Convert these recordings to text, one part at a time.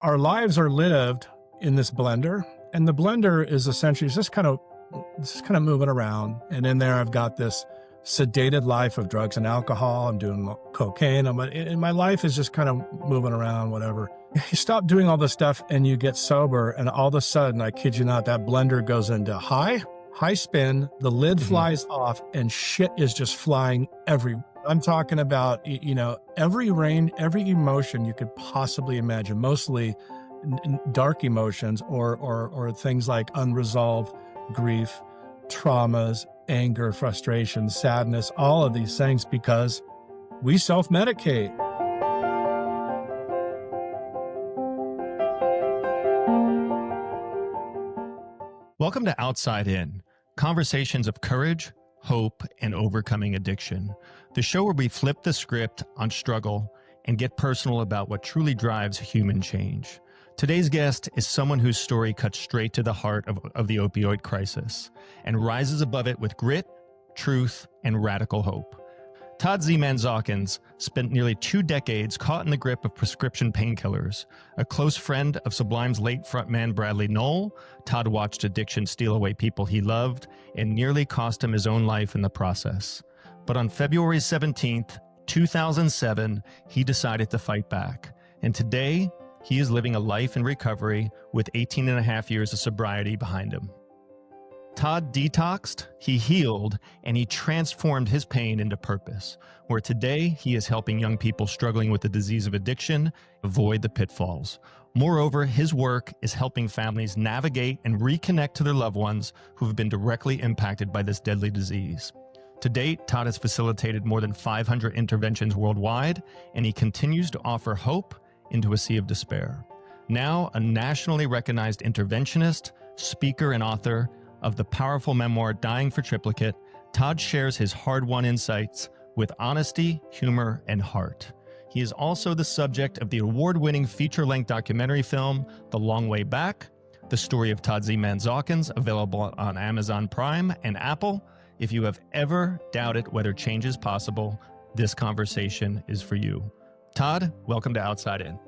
our lives are lived in this blender, and the blender is essentially just kind of moving around. And in there, I've got this sedated life of drugs and alcohol. I'm doing cocaine. And my life is just kind of moving around, whatever. You stop doing all this stuff and you get sober, and all of a sudden, I kid you not, that blender goes into high spin, the lid flies off, and shit is just flying everywhere. I'm talking about, every emotion you could possibly imagine, mostly dark emotions or things like unresolved grief, traumas, anger, frustration, sadness, all of these things, because we self-medicate. Welcome to Outside In, conversations of courage, hope, and overcoming addiction. The show where we flip the script on struggle and get personal about what truly drives human change. Today's guest is someone whose story cuts straight to the heart of the opioid crisis and rises above it with grit, truth, and radical hope. Todd Zalkins spent nearly 2 decades caught in the grip of prescription painkillers. A close friend of Sublime's late frontman Bradley Nowell, Todd watched addiction steal away people he loved and nearly cost him his own life in the process. But on February 17th, 2007, he decided to fight back. And today, he is living a life in recovery with 18 and a half years of sobriety behind him. Todd detoxed, he healed, and he transformed his pain into purpose, where today he is helping young people struggling with the disease of addiction avoid the pitfalls. Moreover, his work is helping families navigate and reconnect to their loved ones who have been directly impacted by this deadly disease. To date, Todd has facilitated more than 500 interventions worldwide, and he continues to offer hope into a sea of despair. Now a nationally recognized interventionist, speaker, and author of the powerful memoir Dying for Triplicate, Todd shares his hard-won insights with honesty, humor, and heart. He is also the subject of the award-winning feature-length documentary film The Long Way Back, the story of Todd Zalkins, available on Amazon Prime and Apple. If you have ever doubted whether change is possible, this conversation is for you. Todd, welcome to Outside In.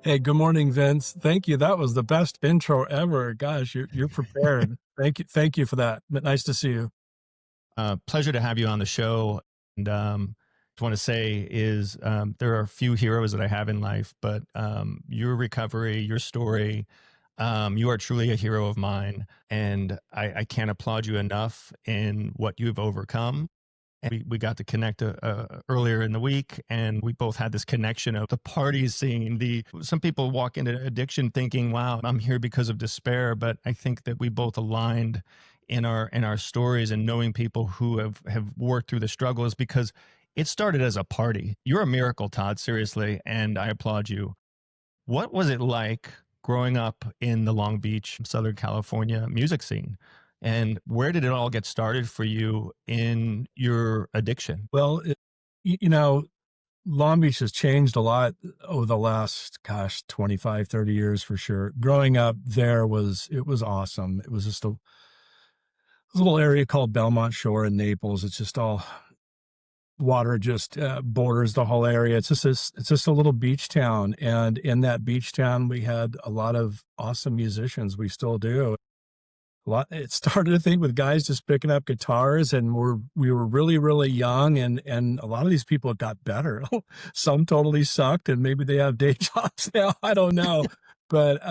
Hey, good morning, Vince. Thank you. That was the best intro ever. Gosh, you're prepared. Thank you for that. Nice to see you. Pleasure to have you on the show. And just want to say is there are a few heroes that I have in life, but your recovery, your story, you are truly a hero of mine. And I can't applaud you enough in what you've overcome. And we got to connect earlier in the week, and we both had this connection of the party scene. Some people walk into addiction thinking, wow, I'm here because of despair. But I think that we both aligned in our stories, and knowing people who have worked through the struggles, because it started as a party. You're a miracle, Todd, seriously, and I applaud you. What was it like growing up in the Long Beach, Southern California music scene? And where did it all get started for you in your addiction? Well, Long Beach has changed a lot over the last, 25, 30 years for sure. Growing up there was awesome. It was just a little area called Belmont Shore in Naples. It's just all water, just borders the whole area. It's just a little beach town. And in that beach town, we had a lot of awesome musicians. We still do. It started, I think, with guys just picking up guitars, and we were really, really young, and a lot of these people got better. Some totally sucked, and maybe they have day jobs now. I don't know. But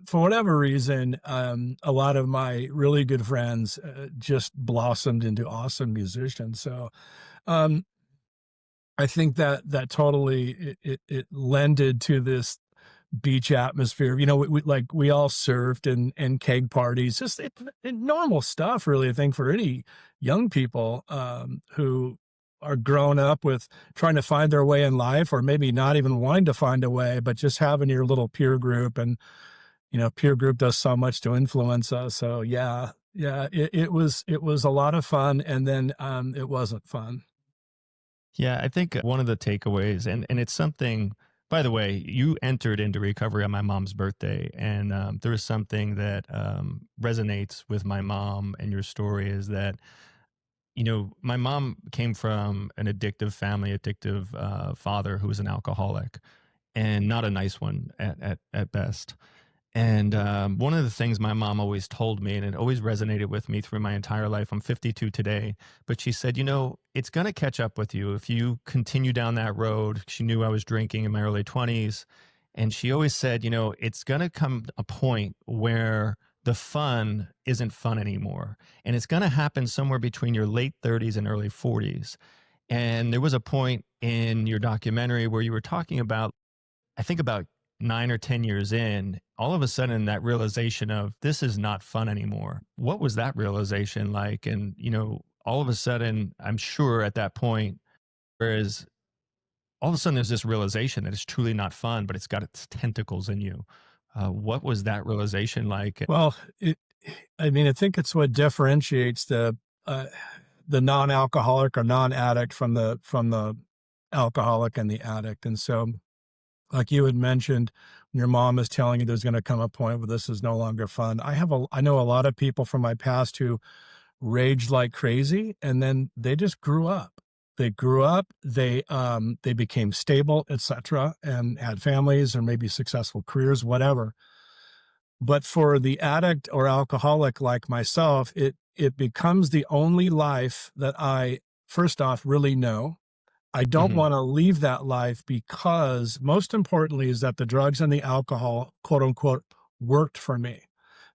for whatever reason, a lot of my really good friends just blossomed into awesome musicians. So I think that totally it lended to this beach atmosphere. We all surfed and keg parties, just normal stuff, really. I think for any young people who are grown up with trying to find their way in life, or maybe not even wanting to find a way, but just having your little peer group. And peer group does so much to influence us. So it was a lot of fun, and then it wasn't fun. Yeah, I think one of the takeaways, and it's something. By the way, you entered into recovery on my mom's birthday, and there is something that resonates with my mom and your story is that, my mom came from an addictive family, addictive father who was an alcoholic. and not a nice one at best. And one of the things my mom always told me, and it always resonated with me through my entire life, I'm 52 today, but she said, you know, it's going to catch up with you if you continue down that road. She knew I was drinking in my early 20s. And she always said, you know, it's going to come a point where the fun isn't fun anymore. And it's going to happen somewhere between your late 30s and early 40s. And there was a point in your documentary where you were talking about, I think about 9 or 10 years in, all of a sudden that realization of this is not fun anymore. What was that realization like? And, you know, all of a sudden, I'm sure at that point, whereas all of a sudden there's this realization that it's truly not fun, but it's got its tentacles in you. What was that realization like? Well, I mean, I think it's what differentiates uh, the non-alcoholic or non-addict from the alcoholic and the addict. And so, like you had mentioned, when your mom is telling you there's going to come a point where this is no longer fun. I know a lot of people from my past who raged like crazy, and then they just grew up. They grew up, they became stable, etc., and had families or maybe successful careers, whatever. But for the addict or alcoholic like myself, it becomes the only life that I, first off, really know. I don't Mhm. want to leave that life because most importantly is that the drugs and the alcohol, quote unquote, worked for me.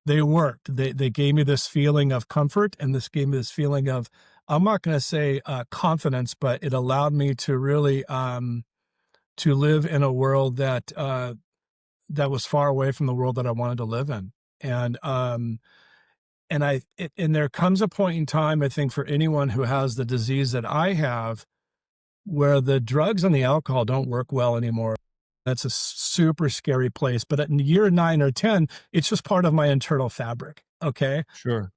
They worked. They gave me this feeling of comfort, and this gave me this feeling of, I'm not going to say confidence, but it allowed me to really to live in a world that was far away from the world that I wanted to live in. And and there comes a point in time, I think, for anyone who has the disease that I have, where the drugs and the alcohol don't work well anymore. That's a super scary place. But at year 9 or 10, it's just part of my internal fabric. Okay. Sure.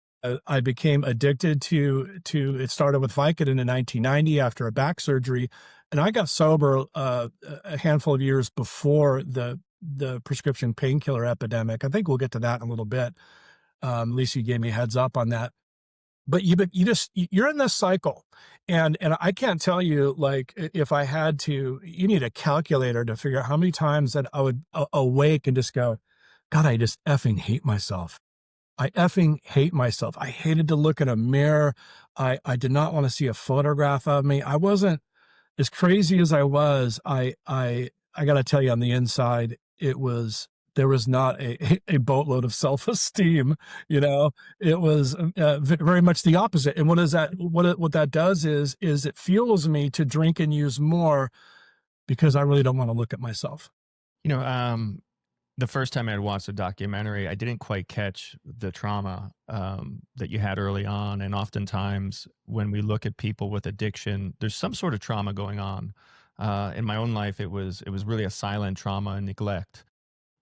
I became addicted to it. Started with Vicodin in 1990 after a back surgery, and I got sober a handful of years before the prescription painkiller epidemic. I think we'll get to that in a little bit. At least you gave me a heads up on that. But you just you're in this cycle, and I can't tell you, like, if I had to, you need a calculator to figure out how many times that I would awake and just go, God, I just effing hate myself. I effing hate myself. I hated to look in a mirror. I did not want to see a photograph of me. I wasn't as crazy as I was. I got to tell you, on the inside, there was not a boatload of self-esteem. You know, it was very much the opposite. And what is that? What that does is it fuels me to drink and use more because I really don't want to look at myself. You know, the first time I had watched the documentary, I didn't quite catch the trauma that you had early on. And oftentimes, when we look at people with addiction, there's some sort of trauma going on. In my own life, it was really a silent trauma and neglect.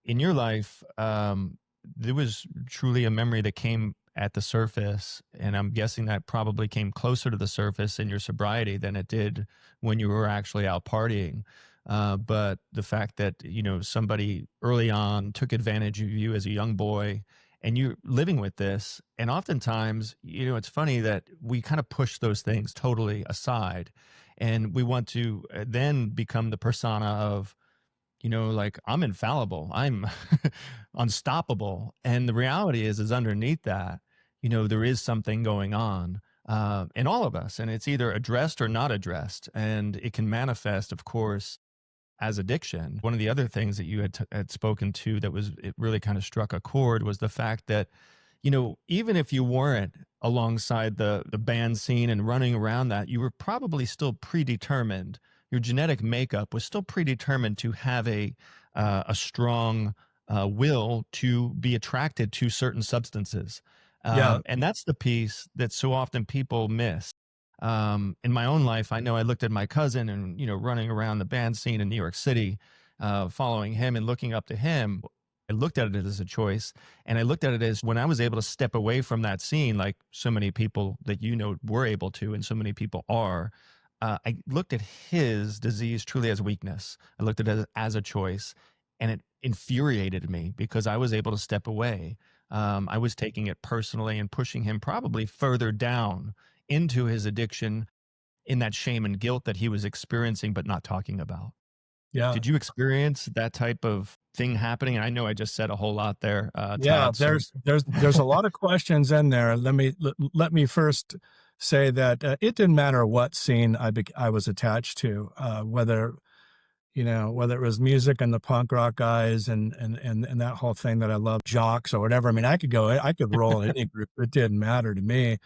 In your life, there was truly a memory that came at the surface, and I'm guessing that probably came closer to the surface in your sobriety than it did when you were actually out partying. But the fact that, you know, somebody early on took advantage of you as a young boy, and you're living with this, and oftentimes, you know, it's funny that we kind of push those things totally aside, and we want to then become the persona of, you know, like, I'm infallible, I'm unstoppable. And the reality is underneath that, you know, there is something going on in all of us, and it's either addressed or not addressed. And it can manifest, of course, as addiction. One of the other things that you had spoken to that was, it really kind of struck a chord, was the fact that, you know, even if you weren't alongside the band scene and running around that, you were probably still predetermined. Your genetic makeup was still predetermined to have a strong will to be attracted to certain substances, Yeah. and that's the piece that so often people miss. In my own life, I know I looked at my cousin and, you know, running around the band scene in New York City, following him and looking up to him. I looked at it as a choice, and I looked at it as, when I was able to step away from that scene, like so many people that, you know, were able to, and so many people are. I looked at his disease truly as weakness. I looked at it as a choice, and it infuriated me because I was able to step away. I was taking it personally and pushing him probably further down into his addiction, in that shame and guilt that he was experiencing but not talking about. Yeah. Did you experience that type of thing happening? And I know I just said a whole lot there, Yeah, Todd. So there's a lot of questions in there. Let me first say that it didn't matter what scene I was attached to, whether whether it was music and the punk rock guys and that whole thing that I love, jocks or whatever. I mean, I could roll in any group. It didn't matter to me.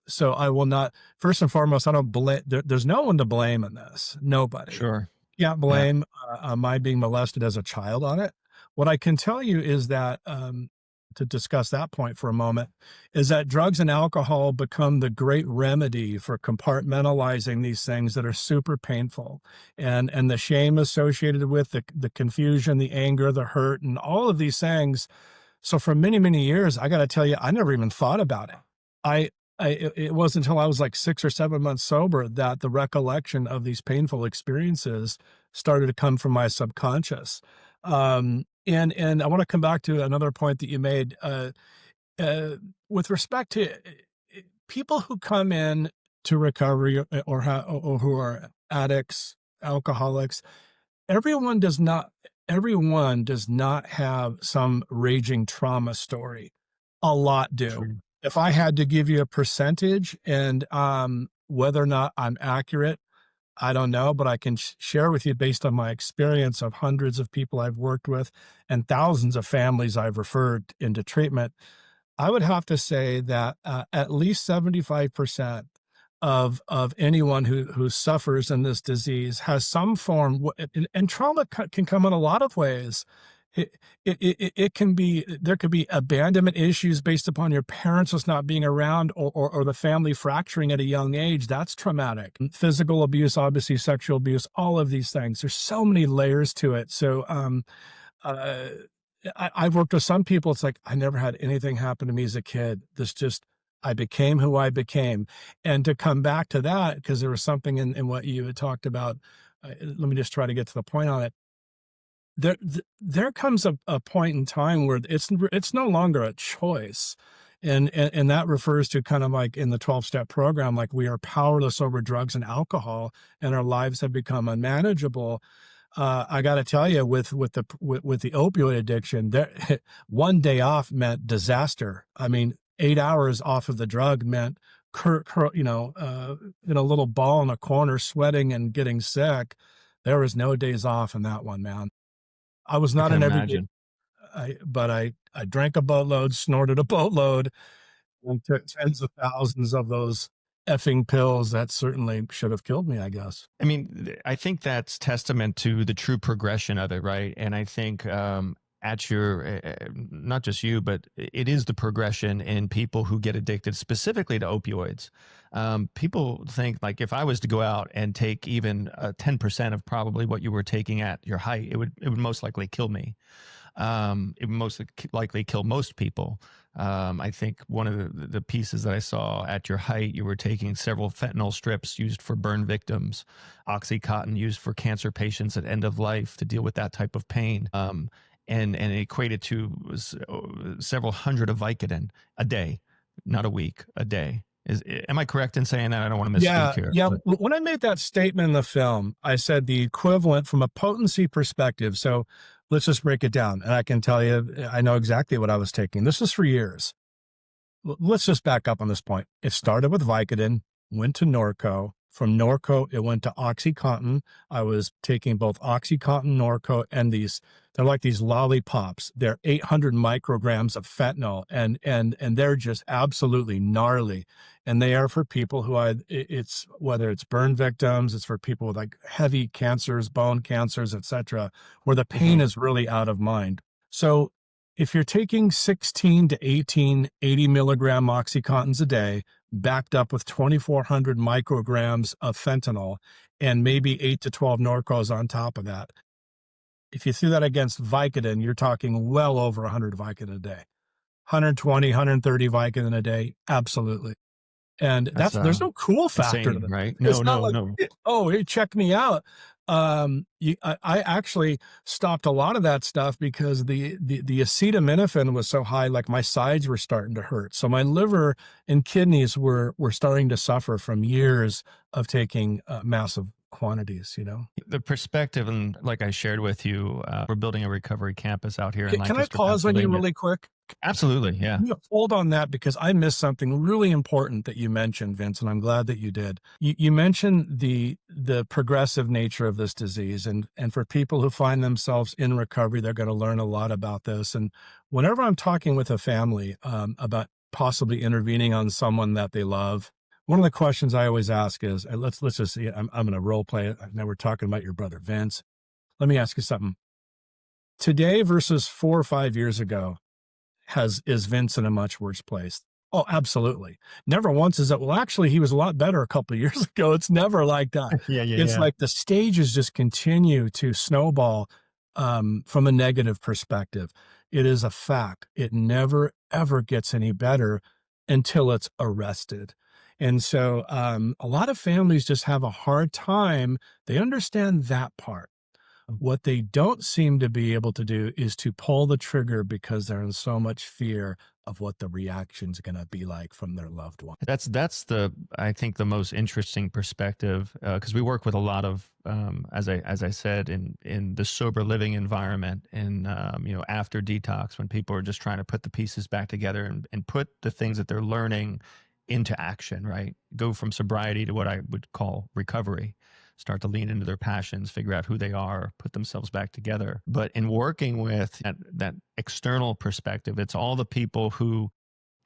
So I will not. First and foremost, I don't blame. There's no one to blame in this. Nobody. sure. Can't Yeah, blame my being molested as a child on it. What I can tell you is that, to discuss that point for a moment, is that drugs and alcohol become the great remedy for compartmentalizing these things that are super painful, and the shame associated with the confusion, the anger, the hurt, and all of these things. So for many, many years, I got to tell you, I never even thought about it. I, it wasn't until I was like 6 or 7 months sober that the recollection of these painful experiences started to come from my subconscious. And I want to come back to another point that you made, uh, with respect to people who come in to recovery, or who are addicts, alcoholics. Everyone does not everyone does not have some raging trauma story. A lot do. true. If I had to give you a percentage, and whether or not I'm accurate, I don't know, but I can share with you based on my experience of hundreds of people I've worked with and thousands of families I've referred into treatment. I would have to say that at least 75% of anyone who suffers in this disease has some form, and trauma can come in a lot of ways. It can be, there could be abandonment issues based upon your parents just not being around, or the family fracturing at a young age. That's traumatic. Physical abuse, obviously sexual abuse, all of these things. There's so many layers to it. So uh, I've worked with some people. It's like, I never had anything happen to me as a kid. I became who I became. And to come back to that, because there was something in what you had talked about. Let me just try to get to the point on it. There comes a point in time where it's no longer a choice. And that refers to kind of like in the 12-step program, like we are powerless over drugs and alcohol, and our lives have become unmanageable. I got to tell you, with the opioid addiction, there, one day off meant disaster. I mean, 8 hours off of the drug meant, in a little ball in a corner, sweating and getting sick. There was no days off in that one, man. I was I not can an everyday, imagine. but I drank a boatload, snorted a boatload, and took tens of thousands of those effing pills that certainly should have killed me, I guess. I mean, I think that's testament to the true progression of it, right? And I think at your, not just you, but it is the progression in people who get addicted specifically to opioids. People think like if I was to go out and take even 10% of probably what you were taking at your height, it would most likely kill me. It would most likely kill most people. I think one of the pieces that I saw at your height, you were taking several fentanyl strips used for burn victims, Oxycontin used for cancer patients at end of life to deal with that type of pain. And it equated to several hundred of Vicodin a day, not a week, a day. Am I correct in saying that? I don't want to misspeak Yeah, here, yeah. but When I made that statement in the film, I said the equivalent from a potency perspective. So let's just break it down. And I can tell you, I know exactly what I was taking. This is for years. Let's just back up on this point. It started with Vicodin, went to Norco. From Norco, it went to OxyContin. I was taking both OxyContin, Norco, and they're like these lollipops. They're 800 micrograms of fentanyl, and they're just absolutely gnarly. And they are for people it's whether it's burn victims, it's for people with like heavy cancers, bone cancers, etc., where the pain Mhm. is really out of mind. So if you're taking 16 to 18 80 milligram Oxycontins a day, backed up with 2,400 micrograms of fentanyl, and maybe 8 to 12 Norcos on top of that, if you threw that against Vicodin, you're talking well over 100 Vicodin a day. 120, 130 Vicodin a day, absolutely. And That's there's no cool factor to insane, that. right? It's No, not no, like, no. oh, hey, check me out. I actually stopped a lot of that stuff because the acetaminophen was so high, like my sides were starting to hurt. So my liver and kidneys were starting to suffer from years of taking massive quantities, you know? The perspective, and like I shared with you, we're building a recovery campus out here in Can I Lancaster, pause on you Pennsylvania. really quick? Absolutely. Yeah. Yeah, hold on that because I missed something really important that you mentioned, Vince, and I'm glad that you did. You mentioned the progressive nature of this disease, and for people who find themselves in recovery, they're going to learn a lot about this. And whenever I'm talking with a family about possibly intervening on someone that they love, one of the questions I always ask is, and let's just see, I'm going to role play it. Now we're talking about your brother Vince. Let me ask you something. Today versus 4 or 5 years ago, is Vince in a much worse place? Oh, absolutely. Never once is that, well, actually, he was a lot better a couple of years ago. It's never like that. Yeah. Yeah. It's Yeah. like the stages just continue to snowball from a negative perspective. It is a fact. It never, ever gets any better until it's arrested. And so a lot of families just have a hard time. They understand that part. What they don't seem to be able to do is to pull the trigger because they're in so much fear of what the reaction's going to be like from their loved one. That's the, I think, the most interesting perspective, because we work with a lot of, as I said, in the sober living environment, and after detox, when people are just trying to put the pieces back together and put the things that they're learning into action, right? Go from sobriety to what I would call recovery. Start to lean into their passions, figure out who they are, put themselves back together. But in working with that external perspective, it's all the people who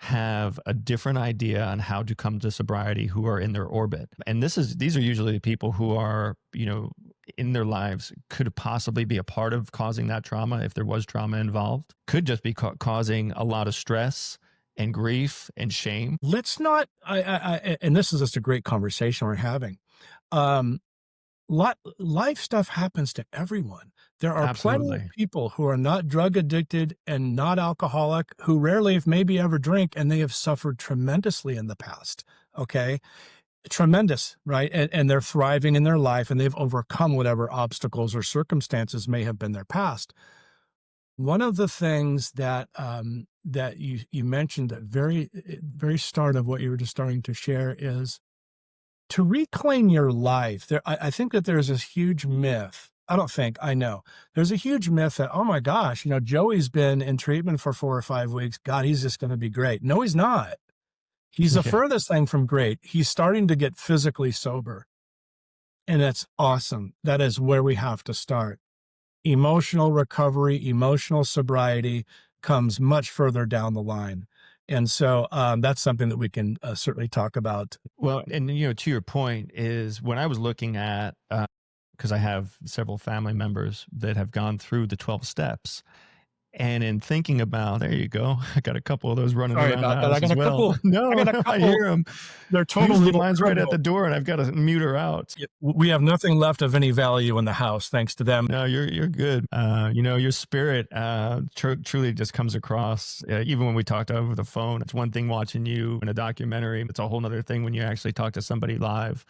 have a different idea on how to come to sobriety who are in their orbit. And these are usually the people who are, in their lives could possibly be a part of causing that trauma if there was trauma involved. Could just be causing a lot of stress and grief and shame. Let's not, and this is just a great conversation we're having. Life stuff happens to everyone. There are plenty of Absolutely. people who are not drug addicted and not alcoholic, who rarely, if maybe ever drink, and they have suffered tremendously in the past. Okay. Tremendous, right? And they're thriving in their life and they've overcome whatever obstacles or circumstances may have been their past. One of the things that that you mentioned at very start of what you were just starting to share is to reclaim your life. I think that there's this huge myth. I don't think, I know. There's a huge myth that, oh my gosh, Joey's been in treatment for 4 or 5 weeks. God, he's just going to be great. No, he's not. He's the Yeah. furthest thing from great. He's starting to get physically sober. And that's awesome. That is where we have to start. Emotional recovery, emotional sobriety comes much further down the line. And so that's something that we can certainly talk about. Well, and to your point is when I was looking at, because I have several family members that have gone through the 12 steps. And in thinking about, there you go, I got a couple of those running Sorry around the about that. house as well. No, I got a no, I couple. hear them. They're totally Usually mine's right at the door, and I've got to mute her out. We have nothing left of any value in the house, thanks to them. No, you're good. Your spirit truly just comes across. Even when we talked over the phone, it's one thing watching you in a documentary. It's a whole nother thing when you actually talk to somebody live.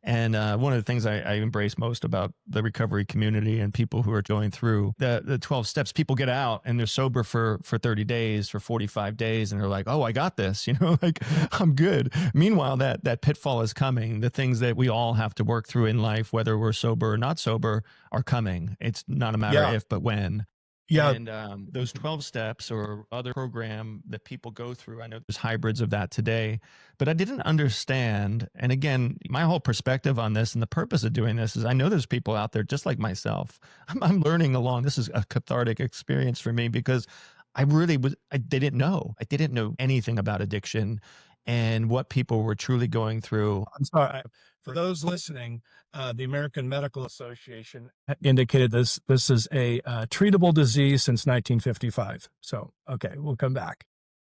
And one of the things I embrace most about the recovery community and people who are going through the 12 steps, people get out and they're sober for 30 days, for 45 days. And they're like, oh, I got this, like I'm good. Meanwhile, that pitfall is coming. The things that we all have to work through in life, whether we're sober or not sober, are coming. It's not a matter of if, but when. Yeah. And those 12 steps or other program that people go through, I know there's hybrids of that today, but I didn't understand. And again, my whole perspective on this and the purpose of doing this is I know there's people out there just like myself. I'm learning along. This is a cathartic experience for me because I didn't know. I didn't know anything about addiction and what people were truly going through. I'm sorry. For those listening, the American Medical Association indicated this is a treatable disease since 1955. So, okay, we'll come back.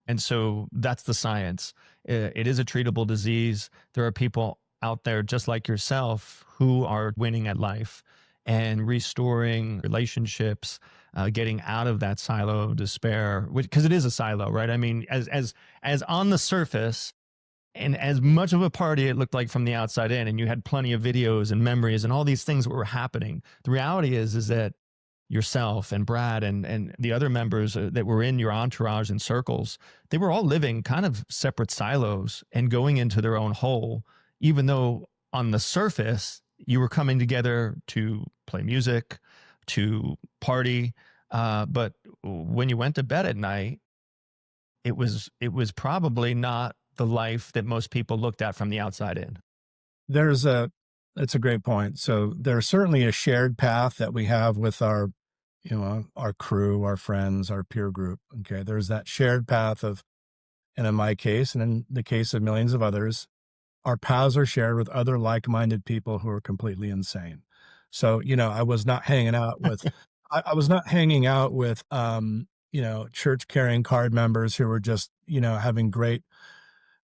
And so that's the science. It is a treatable disease. There are people out there just like yourself who are winning at life and restoring relationships, getting out of that silo of despair, because it is a silo, right? I mean, as on the surface, and as much of a party it looked like from the outside in, and you had plenty of videos and memories and all these things that were happening. The reality is that yourself and Brad and the other members that were in your entourage and circles, they were all living kind of separate silos and going into their own hole, even though on the surface, You were coming together to play music, to party, but when you went to bed at night, it was probably not the life that most people looked at from the outside in. There's a That's a great point. So there's certainly a shared path that we have with our, our crew, our friends, our peer group. Okay. There's that shared path of, and in my case, and in the case of millions of others, our paths are shared with other like-minded people who are completely insane. So, I was not hanging out with, I was not hanging out with, church carrying card members who were just, having great,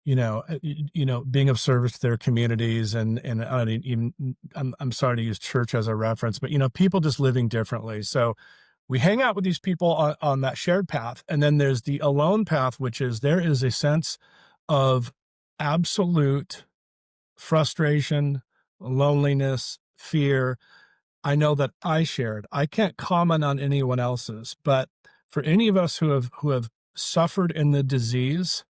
being of service to their communities, and I don't even, I'm sorry to use church as a reference, but people just living differently. So we hang out with these people on that shared path, and then there's the alone path, which is there is a sense of absolute frustration, loneliness, fear. I know that I shared. I can't comment on anyone else's, but for any of us who have suffered in the disease,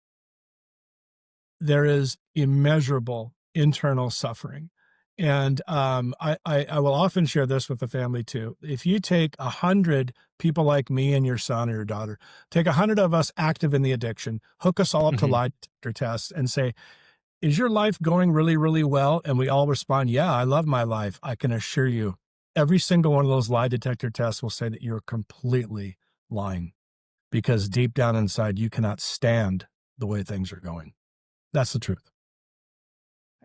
there is immeasurable internal suffering. And I will often share this with the family too. If you take 100 people like me and your son or your daughter, take 100 of us active in the addiction, hook us all up to Mhm. lie detector tests and say, is your life going really, really well? And we all respond, yeah, I love my life. I can assure you, every single one of those lie detector tests will say that you're completely lying because deep down inside, you cannot stand the way things are going. That's the truth.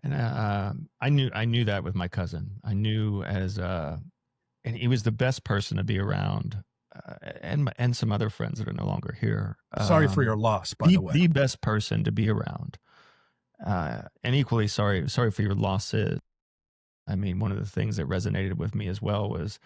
And I knew that with my cousin. I knew and he was the best person to be around, and some other friends that are no longer here. Sorry for your loss, by the way. The best person to be around, and equally sorry for your losses. I mean, one of the things that resonated with me as well was,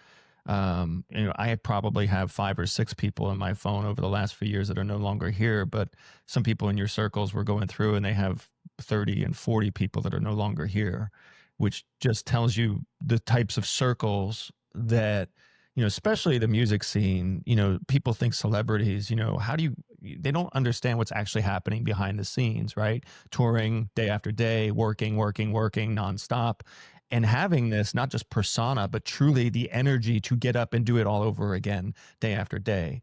I probably have 5 or 6 people in my phone over the last few years that are no longer here, but some people in your circles were going through and they have 30 and 40 people that are no longer here, which just tells you the types of circles that, especially the music scene, people think celebrities, how do they don't understand what's actually happening behind the scenes, right? Touring day after day, working nonstop, and having this not just persona but truly the energy to get up and do it all over again day after day.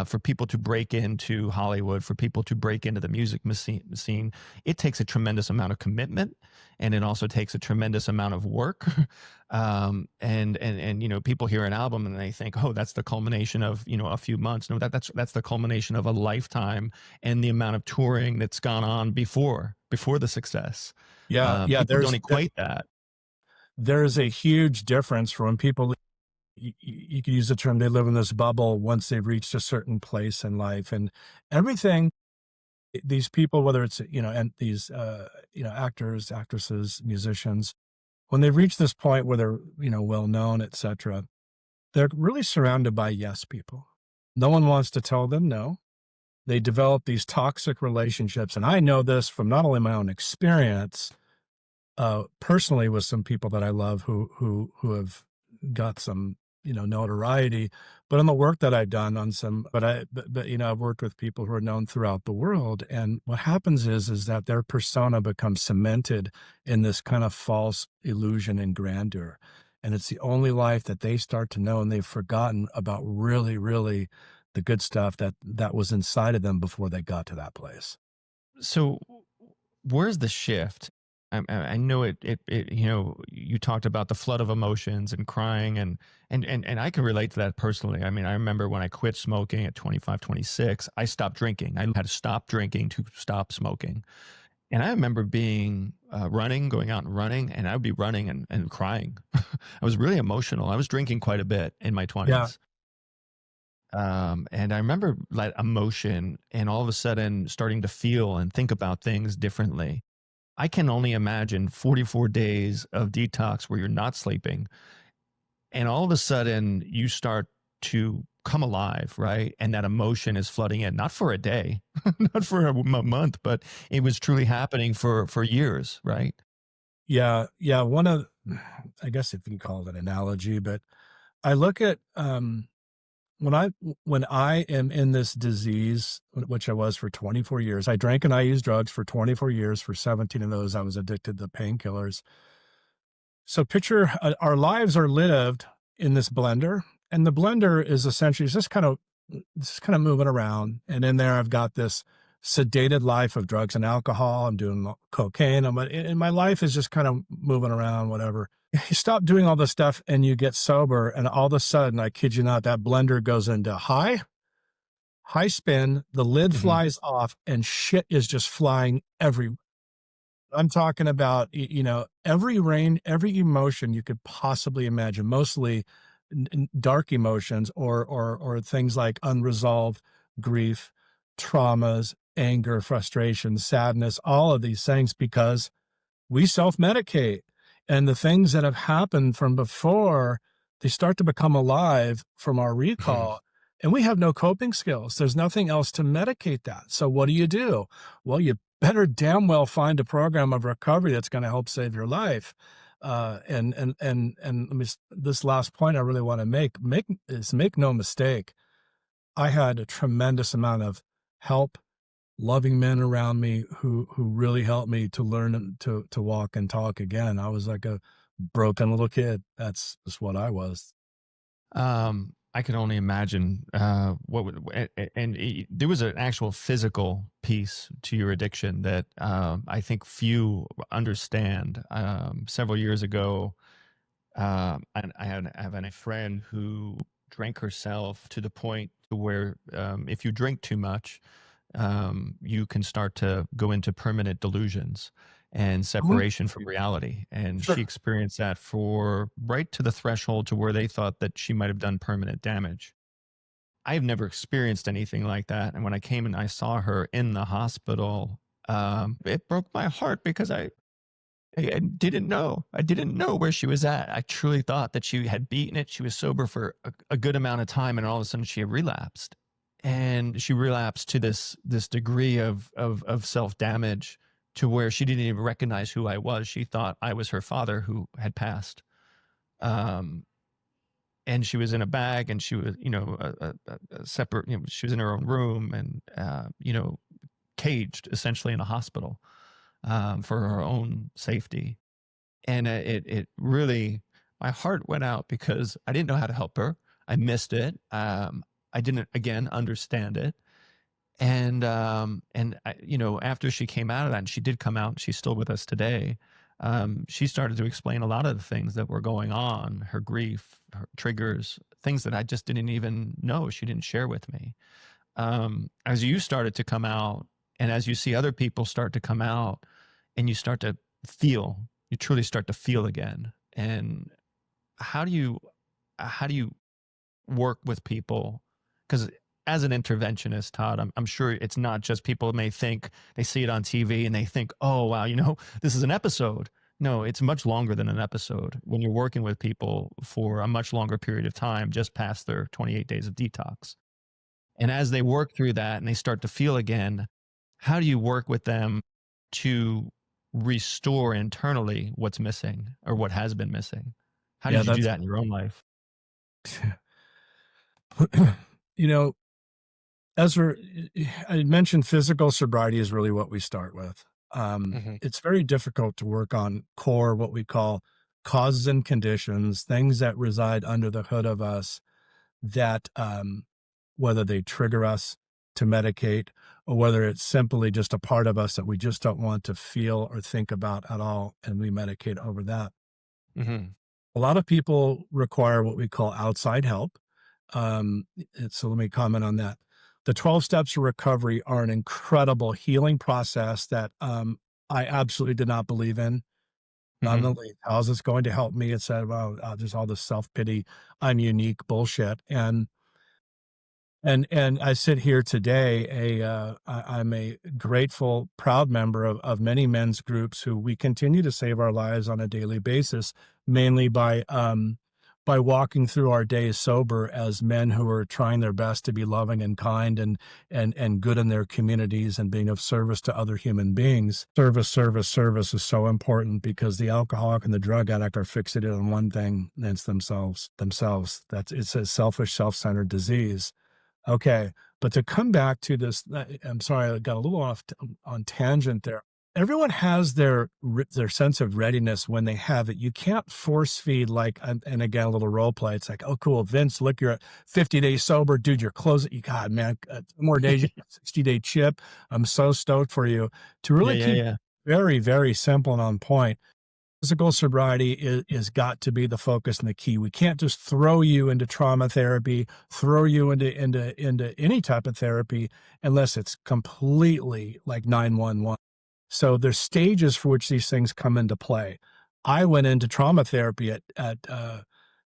For people to break into Hollywood, for people to break into the music scene, it takes a tremendous amount of commitment, and it also takes a tremendous amount of work. And people hear an album and they think, oh, that's the culmination of a few months. No, that's the culmination of a lifetime, and the amount of touring that's gone on before the success. Yeah, yeah. People don't equate that. There's a huge difference for when people. You could use the term they live in this bubble once they've reached a certain place in life, and everything. These people, whether it's and these actors, actresses, musicians, when they've reached this point where they're well known, etc., they're really surrounded by yes people. No one wants to tell them no. They develop these toxic relationships, and I know this from not only my own experience, personally with some people that I love who have got some notoriety, but on the work that I've done on some, but I've worked with people who are known throughout the world, and what happens is that their persona becomes cemented in this kind of false illusion and grandeur, and it's the only life that they start to know, and they've forgotten about really, really the good stuff that was inside of them before they got to that place. So where's the shift? I know it, you talked about the flood of emotions and crying, and I can relate to that personally. I mean, I remember when I quit smoking at 25, 26, I stopped drinking. I had to stop drinking to stop smoking. And I remember being going out and running, and I would be running and crying. I was really emotional. I was drinking quite a bit in my Yeah. 20s. And I remember that emotion and all of a sudden starting to feel and think about things differently. I can only imagine 44 days of detox where you're not sleeping, and all of a sudden you start to come alive, right? And that emotion is flooding in, not for a day, not for a month, but it was truly happening for years, right? Yeah, yeah. I guess if you call it an analogy, but I look at when I am in this disease, which I was for 24 years. I drank and I used drugs for 24 years. For 17 of those, I was addicted to painkillers. So picture our lives are lived in this blender, and the blender is essentially just kind of moving around. And in there, I've got this sedated life of drugs and alcohol. I'm doing cocaine. And my life is just kind of moving around, whatever. You stop doing all this stuff and you get sober, and all of a sudden, I kid you not, that blender goes into high spin. The lid Hmm. flies off, and shit is just flying everywhere. I'm talking about, every emotion you could possibly imagine, mostly dark emotions or things like unresolved grief, traumas, anger, frustration, sadness, all of these things because we self-medicate, and the things that have happened from before, they start to become alive from our Hmm. recall, and we have no coping skills. There's nothing else to medicate that. So what do you do? Well, you better damn well find a program of recovery that's going to help save your life. And let me this last point I really want to make no mistake. I had a tremendous amount of help, loving men around me who really helped me to learn to walk and talk again. I was like a broken little kid. That's just what I was. I can only imagine what would, there was an actual physical piece to your addiction that I think few understand. Several years ago, I have a friend who drank herself to the point to where if you drink too much, you can start to go into permanent delusions and Mhm. separation from reality. And she Sure. experienced that for right to the threshold to where they thought that she might have done permanent damage. I've never experienced anything like that. And when I came and I saw her in the hospital, it broke my heart because I didn't know. I didn't know where she was at. I truly thought that she had beaten it. She was sober for a good amount of time, and all of a sudden she had relapsed. And she relapsed to this degree of self damage to where she didn't even recognize who I was. She thought I was her father who had passed. Um, and she was in a bag, and she was, a separate. She was in her own room, and caged essentially in a hospital for her own safety. And it really, my heart went out because I didn't know how to help her. I missed it. I didn't, again, understand it. And after she came out of that, and she did come out, she's still with us today. She started to explain a lot of the things that were going on, her grief, her triggers, things that I just didn't even know. She didn't share with me. As you started to come out, and as you see other people start to come out, and you start to feel, you truly start to feel again. And how do you how do you work with people? Because as an interventionist, Todd, I'm sure it's not just people may think they see it on TV and they think, oh wow, this is an episode. No, it's much longer than an episode. When you're working with people for a much longer period of time, just past their 28 days of detox. And as they work through that and they start to feel again, how do you work with them to restore internally what's missing or what has been missing? How Yeah, did you do that's that in your own life? you know, as we're I mentioned physical sobriety is really what we start with. Hmm. It's very difficult to work on core, what we call causes and conditions, things that reside under the hood of us that, whether they trigger us to medicate or whether it's simply just a part of us that we just don't want to feel or think about at all, and we medicate over that. Hmm. A lot of people require what we call outside help. So let me comment on that. The 12 steps of recovery are an incredible healing process that I absolutely did not believe in. Not in the Hmm. least. How is this going to help me? It said, well, there's all this self pity, I'm unique bullshit. And I sit here today, I'm a grateful, proud member of many men's groups who we continue to save our lives on a daily basis, mainly by walking through our days sober as men who are trying their best to be loving and kind and good in their communities and being of service to other human beings. Service is so important because the alcoholic and the drug addict are fixated on one thing, and it's themselves. It's a selfish, self-centered disease. Okay, but to come back to this, I'm sorry, I got a little off on tangent there. everyone has their sense of readiness when they have it. You can't force feed like, and again, a little role play. It's like, oh, cool, Vince, look, you're at 50 days sober, dude. You're closing. You God, man, 2 more days, 60-day chip. I'm so stoked for you. To Yeah, really yeah, keep yeah. very, very simple and on point. Physical sobriety is got to be the focus and the key. We can't just throw you into trauma therapy, throw you into any type of therapy unless it's completely like 911. So there's stages for which these things come into play. I went into trauma therapy at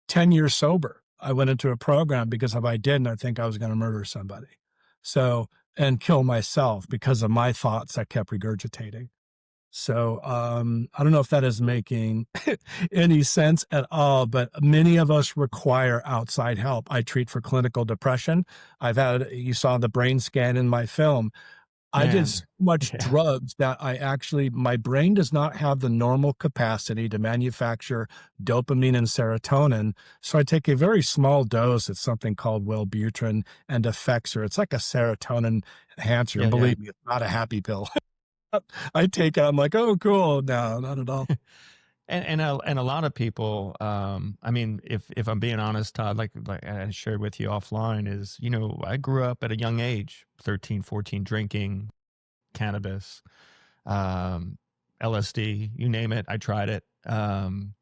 10 years sober. I went into a program because if I didn't, I think I was going to murder somebody. So, and kill myself because of my thoughts I kept regurgitating. So, I don't know if that is making any sense at all, but many of us require outside help. I treat for clinical depression. You saw the brain scan in my film. I did so Man. much Yeah. drugs that my brain does not have the normal capacity to manufacture dopamine and serotonin. So I take a very small dose. It's something called Wellbutrin and Effexor. It's like a serotonin enhancer. Yeah, And yeah. believe me, it's not a happy pill. I take it. I'm like, oh, cool. No, not at all. And a lot of people, I mean, if I'm being honest, Todd, like I shared with you offline, is, I grew up at a young age, 13, 14, drinking cannabis, um, LSD, you name it, I tried it. And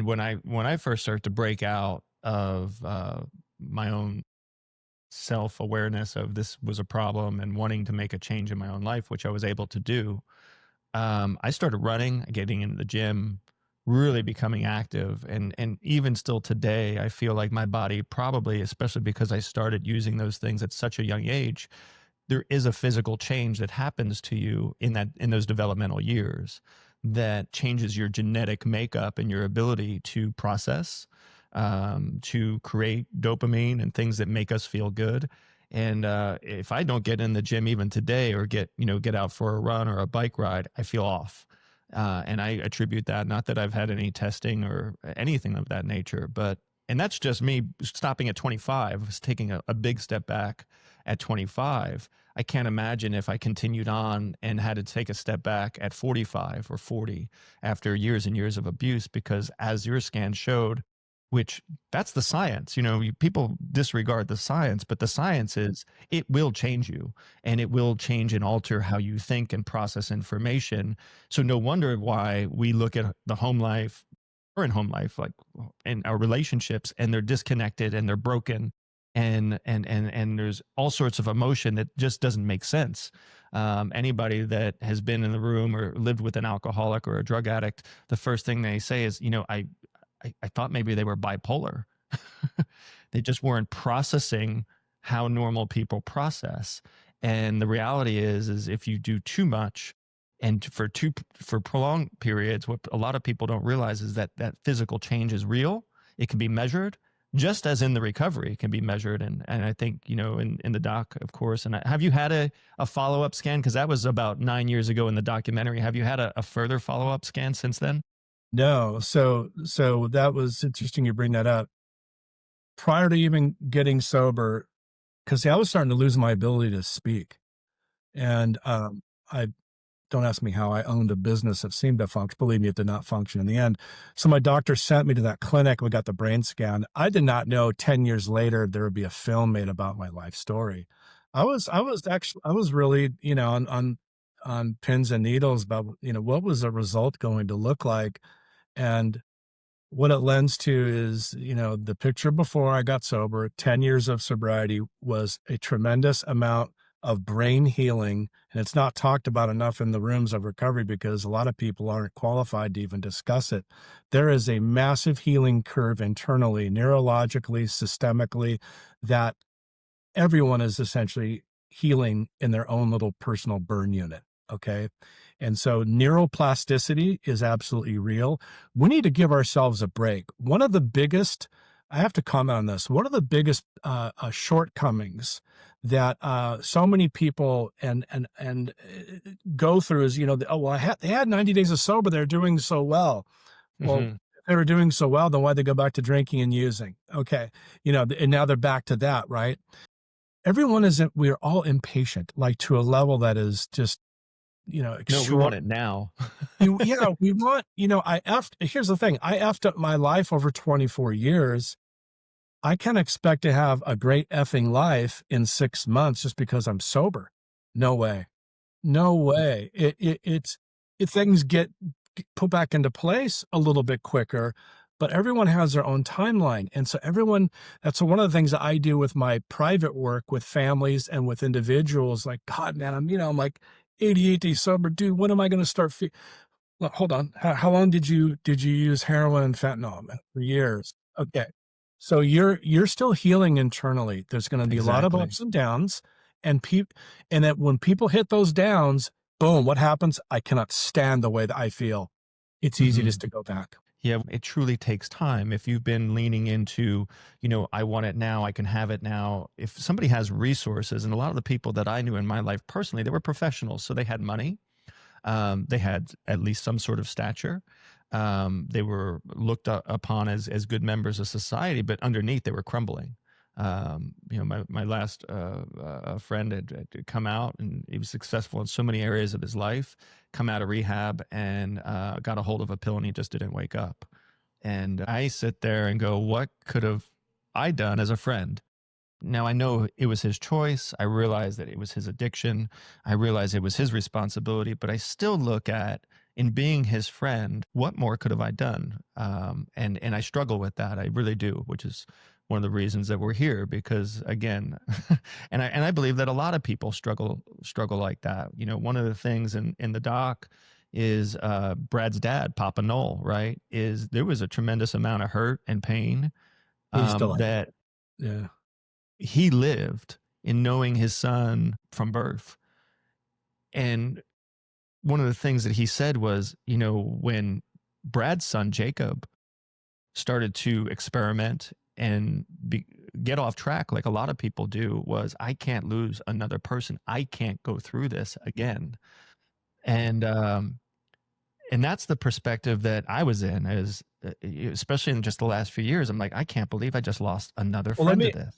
when I first started to break out of my own self awareness of this was a problem and wanting to make a change in my own life, which I was able to do, I started running, getting into the gym, really becoming active, and even still today, I feel like my body probably, especially because I started using those things at such a young age, there is a physical change that happens to you in those developmental years that changes your genetic makeup and your ability to process, to create dopamine and things that make us feel good. And if I don't get in the gym even today, or get out for a run or a bike ride, I feel off. And I attribute that, not that I've had any testing or anything of that nature, but and that's just me stopping at 25. I was taking a big step back at 25. I can't imagine if I continued on and had to take a step back at 45 or 40 after years and years of abuse, because as your scan showed, which that's the science, people disregard the science, but the science is it will change you, and it will change and alter how you think and process information. So no wonder why we look at the home life, or in home life, like in our relationships, and they're disconnected and they're broken, and there's all sorts of emotion that just doesn't make sense. Anybody that has been in the room or lived with an alcoholic or a drug addict, the first thing they say is, I thought maybe they were bipolar. They just weren't processing how normal people process. And the reality is if you do too much, and for prolonged periods, what a lot of people don't realize is that physical change is real. It can be measured, just as in the recovery, it can be measured. And I think, in the doc, of course. And have you had a follow-up scan? Because that was about 9 years ago in the documentary. Have you had a further follow-up scan since then? No. So that was interesting you bring that up. Prior to even getting sober, because I was starting to lose my ability to speak. And I don't ask me how I owned a business that seemed to function. Believe me, it did not function in the end. So my doctor sent me to that clinic. We got the brain scan. I did not know 10 years later there would be a film made about my life story. I was really, on pins and needles about, what was the result going to look like. And what it lends to is, the picture before I got sober, 10 years of sobriety was a tremendous amount of brain healing. And it's not talked about enough in the rooms of recovery because a lot of people aren't qualified to even discuss it. There is a massive healing curve internally, neurologically, systemically, that everyone is essentially healing in their own little personal burn unit. Okay. And so neuroplasticity is absolutely real. We need to give ourselves a break. I have to comment on this. One of the biggest shortcomings that so many people go through is, oh, well, they had 90 days of sober. They're doing so well. Well, Mm-hmm. if they were doing so well, then why'd they go back to drinking and using? Okay. And now they're back to that, right? We're all impatient, like to a level that is just No, we want it now. yeah, we want, here's the thing. I effed up my life over 24 years. I can't expect to have a great effing life in 6 months just because I'm sober. No way. No way. Things get put back into place a little bit quicker, but everyone has their own timeline. And so that's one of the things that I do with my private work with families and with individuals. Like, God, man, I'm like 88 days sober, dude. When am I going to start? Well, hold on. How long did you use heroin and fentanyl? Man? For years. Okay. So you're still healing internally. There's going to be a lot of Exactly. ups and downs, and and that when people hit those downs, boom, what happens? I cannot stand the way that I feel. It's easy Mhm. just to go back. Yeah, it truly takes time. If you've been leaning into, I want it now, I can have it now. If somebody has resources, and a lot of the people that I knew in my life personally, they were professionals, so they had money. They had at least some sort of stature. They were looked upon as good members of society, but underneath they were crumbling. My last friend had come out, and he was successful in so many areas of his life, come out of rehab and got a hold of a pill, and he just didn't wake up. And I sit there and go, what could have I done as a friend? Now I know it was his choice. I realize that it was his addiction. I realize it was his responsibility, but I still look at, in being his friend, what more could have I done? And I struggle with that. I really do, which is one of the reasons that we're here. Because again, and I believe that a lot of people struggle like that. One of the things in the doc is Brad's dad, Papa Noel, right? Is there was a tremendous amount of hurt and pain He's still, that yeah. he lived in knowing his son from birth. And one of the things that he said was, when Brad's son, Jacob, started to experiment and get off track, like a lot of people do, was, I can't lose another person. I can't go through this again. And that's the perspective that I was in, as especially in just the last few years. I'm like, I can't believe I just lost another Well, friend to this.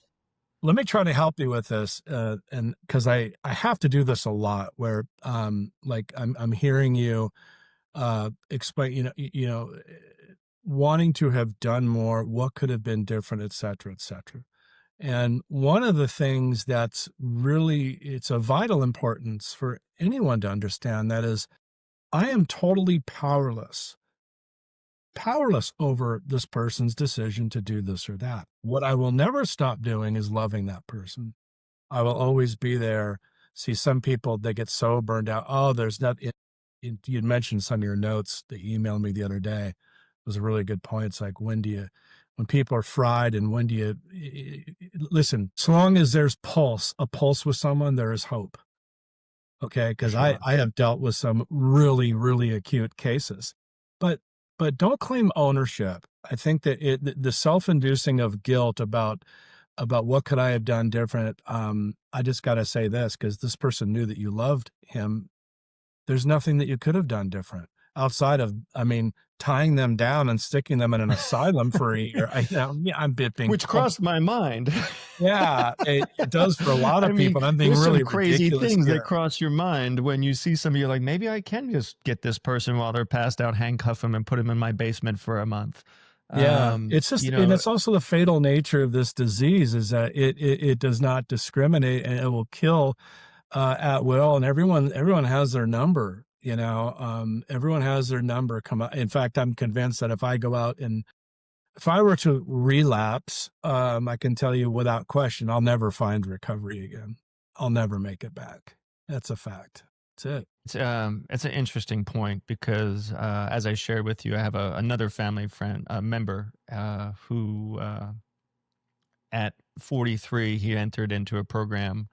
let me try to help you with this, and because I have to do this a lot, where like I'm hearing you explain, wanting to have done more, what could have been different, et cetera, et cetera. And one of the things that's really, it's a vital importance for anyone to understand, that is, I am totally powerless over this person's decision to do this or that. What I will never stop doing is loving that person. I will always be there. See, some people, they get so burned out. Oh, there's not, you'd mentioned some of your notes that you emailed me the other day. It was a really good point. It's like, when people are fried, and when do listen, so long as there's a pulse with someone, there is hope. Okay. For Cause I, sure. I have dealt with some really, really acute cases, but, don't claim ownership. I think that the self-inducing of guilt about what could I have done different. I just got to say this, because this person knew that you loved him. There's nothing that you could have done different outside of, tying them down and sticking them in an asylum for a year. Yeah, I'm being Which crossed my mind. yeah, it does for a lot I of mean, people. And I'm being there's some really crazy ridiculous things that here. cross your mind when you see somebody. You're like, maybe I can just get this person while they're passed out, handcuff them, and put them in my basement for a month. Yeah, it's just, You and know, it's also the fatal nature of this disease, is that it does not discriminate, and it will kill at will. And everyone has their number. Everyone has their number come out. In fact, I'm convinced that if I were to relapse, I can tell you without question, I'll never find recovery again. I'll never make it back. That's a fact. That's it. it's an interesting point because, as I shared with you, I have another family friend, a member, who at 43 he entered into a program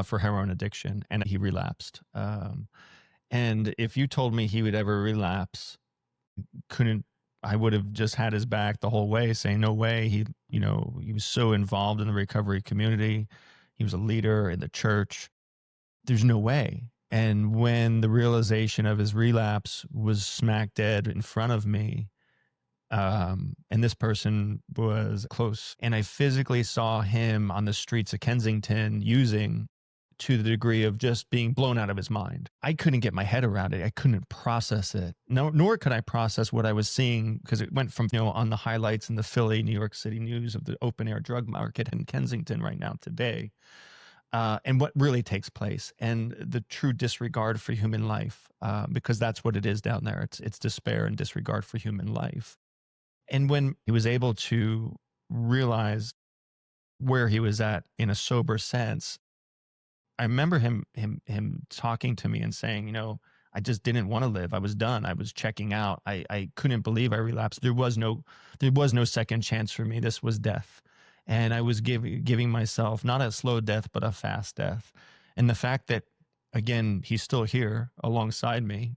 for heroin addiction, and he relapsed. And if you told me he would ever relapse, couldn't I would have just had his back the whole way, saying no way. He was so involved in the recovery community. He was a leader in the church. There's no way. And when the realization of his relapse was smack dead in front of me, and this person was close, and I physically saw him on the streets of Kensington using to the degree of just being blown out of his mind. I couldn't get my head around it. I couldn't process it. No, nor could I process what I was seeing, because it went from, on the highlights in the Philly, New York City news of the open air drug market in Kensington right now today, and what really takes place, and the true disregard for human life, because that's what it is down there. It's despair and disregard for human life. And when he was able to realize where he was at in a sober sense, I remember him talking to me and saying, I just didn't want to live. I was done. I was checking out. I couldn't believe I relapsed. There was no second chance for me. This was death. And I was giving myself not a slow death, but a fast death. And the fact that, again, he's still here alongside me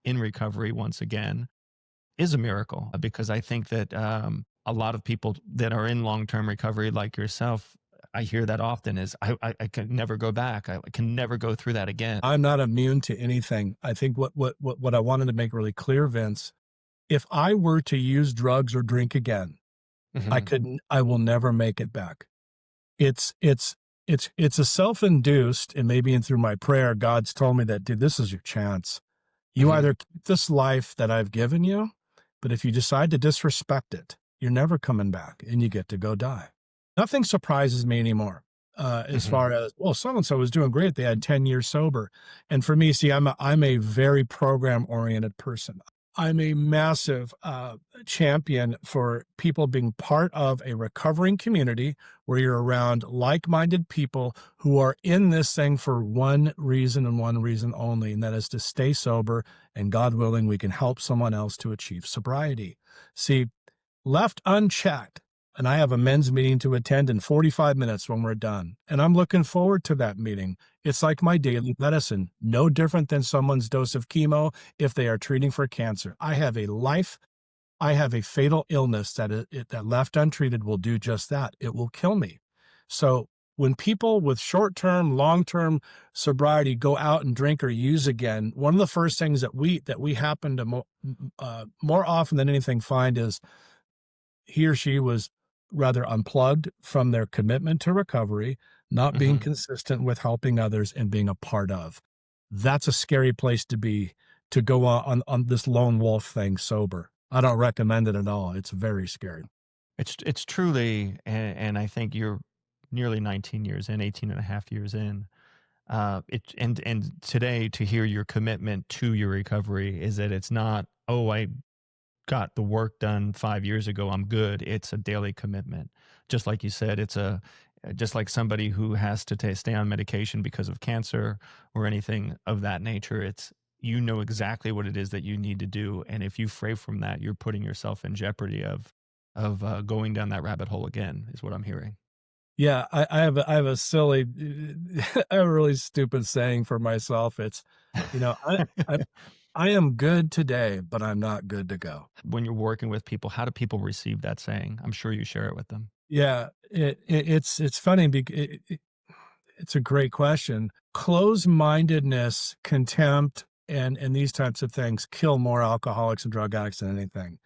in recovery once again is a miracle, because I think that a lot of people that are in long-term recovery like yourself, I hear that often, is I can never go back. I can never go through that again. I'm not immune to anything. I think what I wanted to make really clear, Vince, if I were to use drugs or drink again, I will never make it back. It's a self-induced, and maybe in through my prayer, God's told me that, dude, this is your chance. You either keep this life that I've given you, but if you decide to disrespect it, you're never coming back, and you get to go die. Nothing surprises me anymore. As far as, well, so-and-so was doing great. They had 10 years sober. And for me, see, I'm a very program-oriented person. I'm a massive champion for people being part of a recovering community where you're around like-minded people who are in this thing for one reason and one reason only, and that is to stay sober, and God willing, we can help someone else to achieve sobriety. See, left unchecked, and I have a men's meeting to attend in 45 minutes when we're done, and I'm looking forward to that meeting. It's like my daily medicine, no different than someone's dose of chemo if they are treating for cancer. I have a fatal illness that left untreated will do just that. It will kill me. So when people with short-term, long-term sobriety go out and drink or use again, one of the first things that we happen to more often than anything find is he or she was rather unplugged from their commitment to recovery, not being consistent with helping others and being a part of. That's a scary place to be, to go on this lone wolf thing sober. I don't recommend it at all. It's very scary. It's truly, and I think you're nearly 19 years in, 18 and a half years in. And today, to hear your commitment to your recovery is that it's not, oh, I got the work done 5 years ago, I'm good. It's a daily commitment. Just like you said, it's just like somebody who has to stay on medication because of cancer or anything of that nature. It's, exactly what it is that you need to do. And if you fray from that, you're putting yourself in jeopardy of going down that rabbit hole again, is what I'm hearing. Yeah, I have a silly, I have a really stupid saying for myself. It's, I am good today, but I'm not good to go. When you're working with people, how do people receive that saying? I'm sure you share it with them. Yeah, it's funny because it's a great question. Closed-mindedness, contempt, and these types of things kill more alcoholics and drug addicts than anything.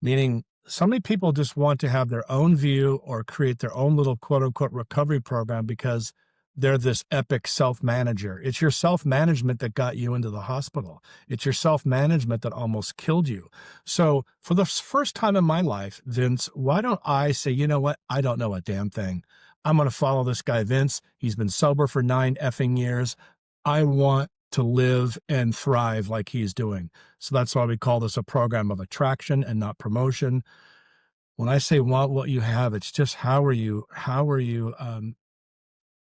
Meaning, so many people just want to have their own view or create their own little quote-unquote recovery program because they're this epic self-manager. It's your self-management that got you into the hospital. It's your self-management that almost killed you. So for the first time in my life, Vince, why don't I say, you know what? I don't know a damn thing. I'm going to follow this guy, Vince. He's been sober for 9 effing years. I want to live and thrive like he's doing. So that's why we call this a program of attraction and not promotion. When I say want what you have, it's just how are you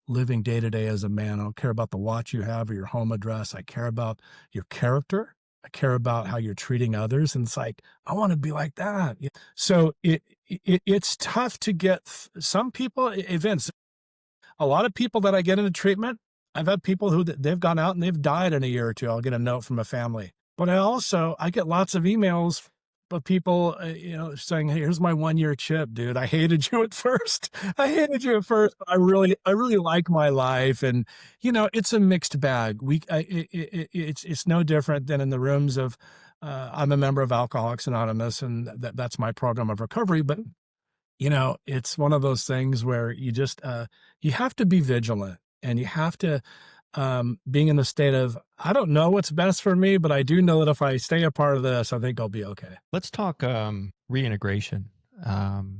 living day to day as a man. I don't care about the watch you have or your home address. I care about your character. I care about how you're treating others. And it's like, I want to be like that. So it's tough to get some people, Vince, a lot of people that I get into treatment, I've had people who they've gone out and they've died in a year or two. I'll get a note from a family, but I get lots of emails of people, saying, "Hey, here's my 1-year chip, dude. I hated you at first. I hated you at first. But I really like my life." And it's a mixed bag. It's no different than in the rooms of. I'm a member of Alcoholics Anonymous, and that's my program of recovery. But it's one of those things where you just you have to be vigilant. And you have to, being in the state of, I don't know what's best for me, but I do know that if I stay a part of this, I think I'll be okay. Let's talk reintegration.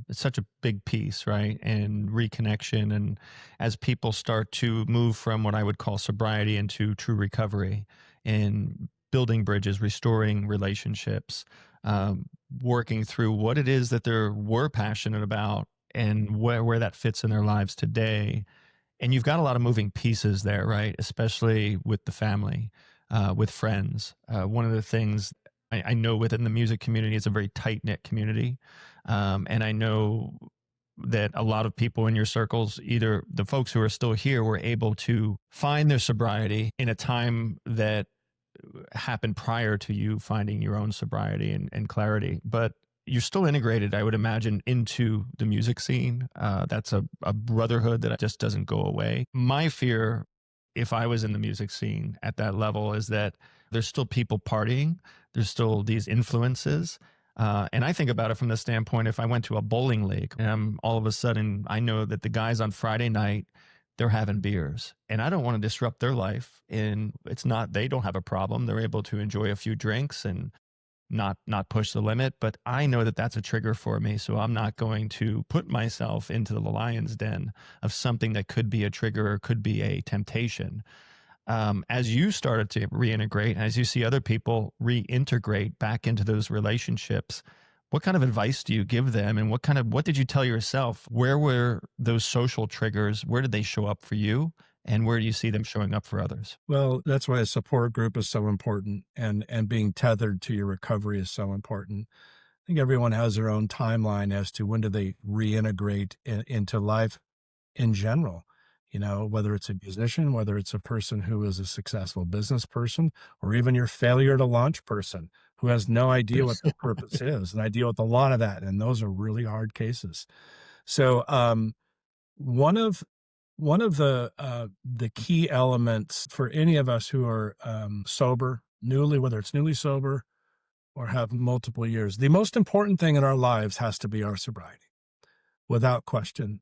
It's such a big piece, right? And reconnection. And as people start to move from what I would call sobriety into true recovery and building bridges, restoring relationships, um, working through what it is that they were passionate about and where that fits in their lives today. And you've got a lot of moving pieces there, right? Especially with the family, with friends. One of the things I know within the music community, it's a very tight knit community. And I know that a lot of people in your circles, either the folks who are still here, were able to find their sobriety in a time that happened prior to you finding your own sobriety and clarity. But you're still integrated, I would imagine, into the music scene. That's a brotherhood that just doesn't go away. My fear, if I was in the music scene at that level, is that there's still people partying, there's still these influences. And I think about it from the standpoint, if I went to a bowling league and all of a sudden I know that the guys on Friday night, they're having beers and I don't want to disrupt their life. And it's not, they don't have a problem. They're able to enjoy a few drinks and not push the limit, but I know that that's a trigger for me. So I'm not going to put myself into the lion's den of something that could be a trigger or could be a temptation. As you started to reintegrate, as you see other people reintegrate back into those relationships, what kind of advice do you give them? And what did you tell yourself? Where were those social triggers? Where did they show up for you? And where do you see them showing up for others? Well, that's why a support group is so important, and being tethered to your recovery is so important. I think everyone has their own timeline as to when do they reintegrate into life in general. You know, whether it's a musician, whether it's a person who is a successful business person, or even your failure to launch person who has no idea what their purpose is. And I deal with a lot of that, and those are really hard cases. So, one of the key elements for any of us who are sober, whether it's newly sober or have multiple years, the most important thing in our lives has to be our sobriety, without question.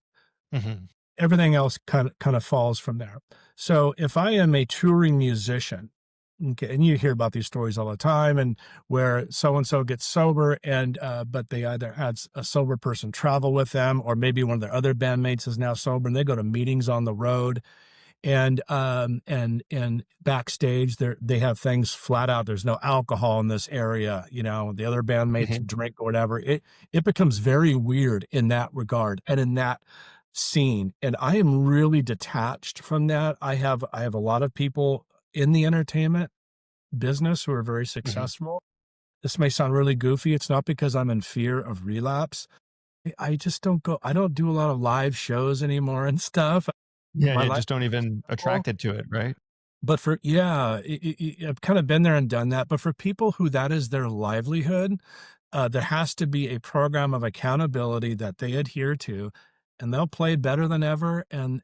Mhm. Everything else kind of falls from there. So if I am a touring musician, okay, and you hear about these stories all the time, and where so and so gets sober, and but they either had a sober person travel with them, or maybe one of their other bandmates is now sober, and they go to meetings on the road, and backstage they have things flat out. There's no alcohol in this area. You know, the other bandmates Mhm. drink or whatever. It becomes very weird in that regard and in that scene. And I am really detached from that. I have a lot of people in the entertainment business who are very Mhm. successful. This may sound really goofy. It's not because I'm in fear of relapse. I just don't go. I don't do a lot of live shows anymore and stuff. Yeah, My you life just don't even attracted to it, right? But for yeah, I've kind of been there and done that, but for people who that is their livelihood, there has to be a program of accountability that they adhere to, and they'll play better than ever, and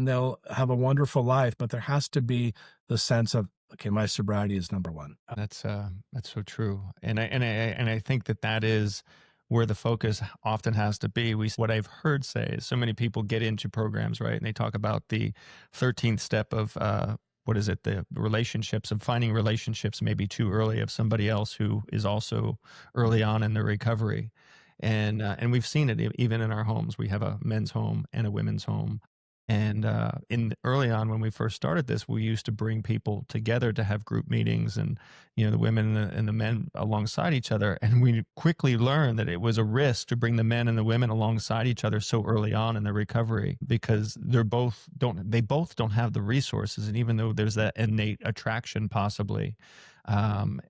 they'll have a wonderful life, but there has to be the sense of, "Okay, my sobriety is number 1." That's so true, and I think that is where the focus often has to be. What I've heard say is so many people get into programs, right, and they talk about the 13th step of what is it, the relationships, of finding relationships maybe too early of somebody else who is also early on in their recovery, and we've seen it even in our homes. We have a men's home and a women's home. And in early on, when we first started this, we used to bring people together to have group meetings, and the women and the men alongside each other. And we quickly learned that it was a risk to bring the men and the women alongside each other so early on in their recovery, because they both don't have the resources. And even though there's that innate attraction, possibly, um,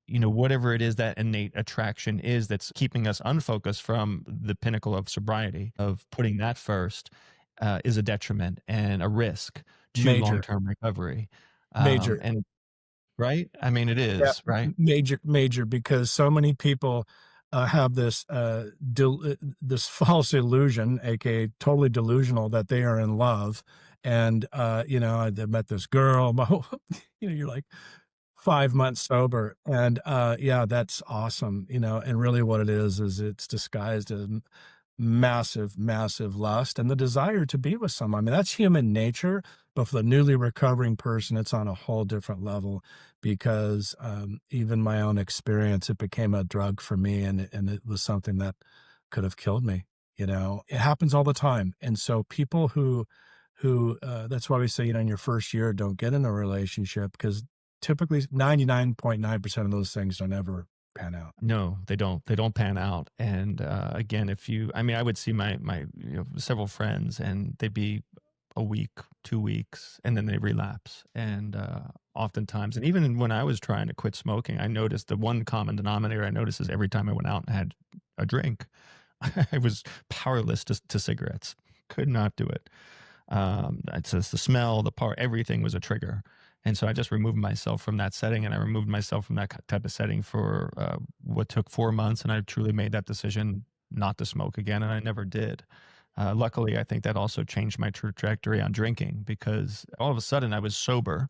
whatever it is that innate attraction is that's keeping us unfocused from the pinnacle of sobriety, of putting that first, is a detriment and a risk to Major, long-term recovery. major. And right? I mean, it Yeah, is, right? major, because so many people, have this false illusion, aka totally delusional, that they are in love, and, I met this girl, you're like 5 months sober, and, yeah, that's awesome, and really what it is it's disguised as massive, massive lust and the desire to be with someone. I mean, that's human nature, But for the newly recovering person, it's on a whole different level because even my own experience, it became a drug for me, and it was something that could have killed me. You know, it happens all the time, and so people who that's why we say, you know, in your first year, don't get in a relationship because typically 99.9% of those things don't ever pan out. No, they don't. They don't pan out. And again, if you, I mean, I would see my several friends, and they'd be a week, 2 weeks, and then they relapse. And oftentimes, and even when I was trying to quit smoking, I noticed the one common denominator I noticed is every time I went out and had a drink, I was powerless to cigarettes. Could not do it. It's just the smell, the part, everything was a trigger. And so I just removed myself from that setting, and I removed myself from that type of setting for what took 4 months. And I truly made that decision not to smoke again, and I never did. Luckily, I think that also changed my trajectory on drinking, because all of a sudden I was sober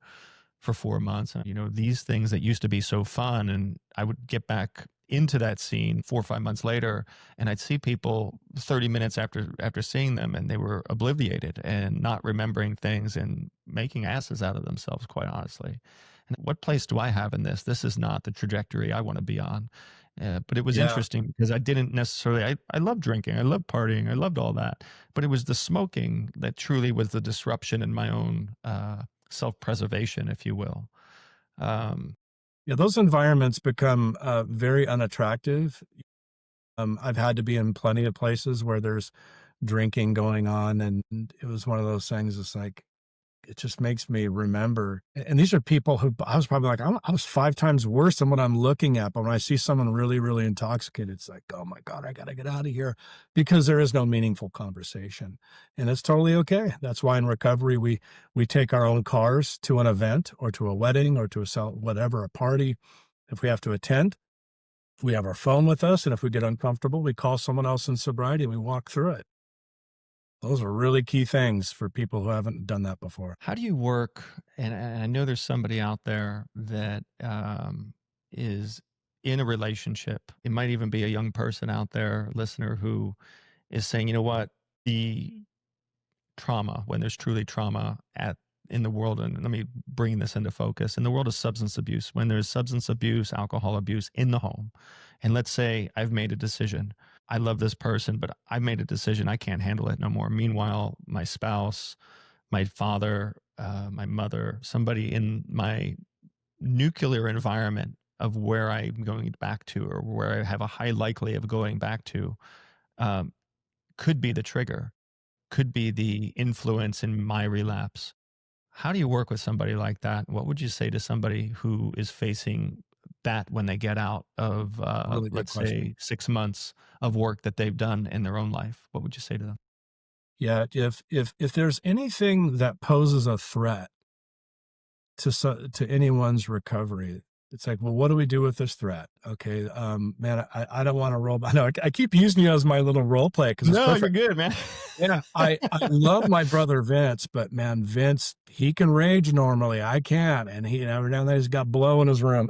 for 4 months. And, these things that used to be so fun, and I would get back into that scene 4 or 5 months later, and I'd see people 30 minutes after seeing them, and they were obliviated and not remembering things and making asses out of themselves, quite honestly. And what place do I have in this? This is not the trajectory I want to be on. But it was Yeah. interesting because I didn't necessarily, I loved drinking, I loved partying, I loved all that. But it was the smoking that truly was the disruption in my own self-preservation, if you will. Um, Yeah, those environments become very unattractive. I've had to be in plenty of places where there's drinking going on, and it was one of those things. It's like it just makes me remember. And these are people who I was probably like, I was 5 times worse than what I'm looking at. But when I see someone really, really intoxicated, it's like, oh my God, I got to get out of here because there is no meaningful conversation. And it's totally okay. That's why in recovery, we take our own cars to an event or to a wedding or to whatever, a party. If we have to attend, we have our phone with us. And if we get uncomfortable, we call someone else in sobriety and we walk through it. Those are really key things for people who haven't done that before. how do you work? And I know there's somebody out there that is in a relationship. It might even be a young person out there, listener, who is saying, you know what, the trauma, when there's truly trauma in the world, and let me bring this into focus, in the world of substance abuse, when there's substance abuse, alcohol abuse in the home, and let's say I've made a decision, I love this person, but I made a decision, I can't handle it no more. Meanwhile, my spouse, my father, my mother, somebody in my nuclear environment of where I'm going back to, or where I have a high likely of going back to, um, could be the trigger, could be the influence in my relapse. How do you work with somebody like that? What would you say to somebody who is facing that when they get out of, Really good let's question. say, 6 months of work that they've done in their own life? What would you say to them? Yeah, if there's anything that poses a threat to anyone's recovery, it's like, well, what do we do with this threat? Okay, man, I don't want to roll. I know I keep using you as my little role play because it's No, you're perfect. good, man. Yeah, I love my brother Vince, but man, Vince, he can rage normally. I can't, and he every now and then he's got blow in his room.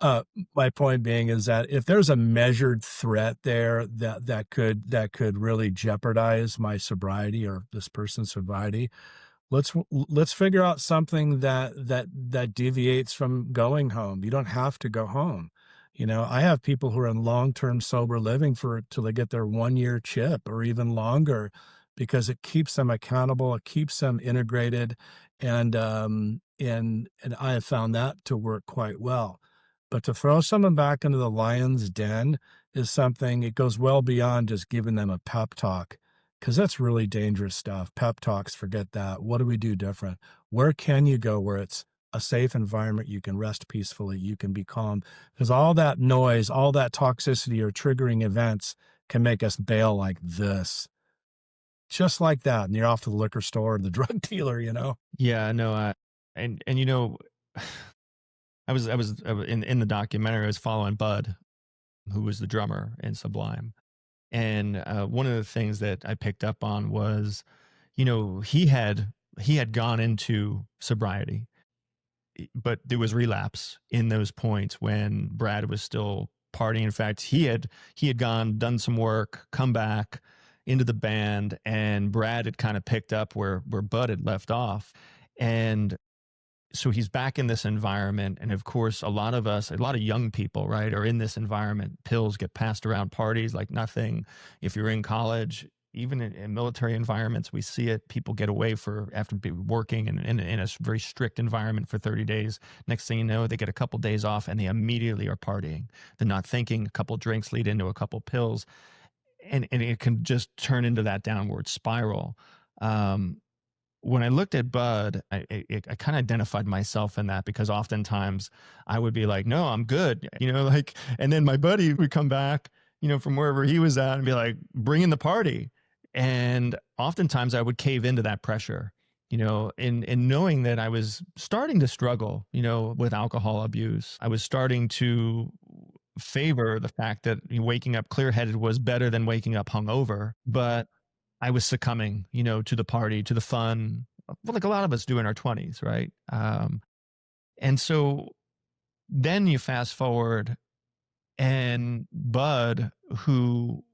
Uh, my point being is that if there's a measured threat there that could really jeopardize my sobriety or this person's sobriety, let's figure out something that deviates from going home. You don't have to go home. You know, I have people who are in long-term sober living for till they get their 1 year chip or even longer because it keeps them accountable, it keeps them integrated, and I have found that to work quite well. But to throw someone back into the lion's den is something, it goes well beyond just giving them a pep talk, because that's really dangerous stuff. Pep talks, forget that. What do we do different? Where can you go where it's a safe environment? You can rest peacefully, you can be calm, because all that noise, all that toxicity or triggering events can make us bail like this, just like that. And you're off to the liquor store or the drug dealer, you know? Yeah, no, and I was in the documentary. I was following Bud, who was the drummer in Sublime, and one of the things that I picked up on was, he had gone into sobriety, but there was relapse in those points when Brad was still partying. In fact, he had done some work, come back, into the band, and Brad had kind of picked up where Bud had left off. And so he's back in this environment. And of course, a lot of us, a lot of young people, right, are in this environment. Pills get passed around parties like nothing. If you're in college, even in military environments, we see it. People get away for after working in a very strict environment for 30 days. Next thing you know, they get a couple days off and they immediately are partying. They're not thinking. A couple drinks lead into a couple pills, and it can just turn into that downward spiral. When I looked at Bud, I kind of identified myself in that, because oftentimes I would be like, no, I'm good, like, and then my buddy would come back, from wherever he was at and be like, bring in the party. And oftentimes I would cave into that pressure, in knowing that I was starting to struggle, with alcohol abuse. I was starting to favor the fact that waking up clear headed was better than waking up hungover. But I was succumbing, to the party, to the fun, like a lot of us do in our 20s, right? And so then you fast forward, and Bud, who,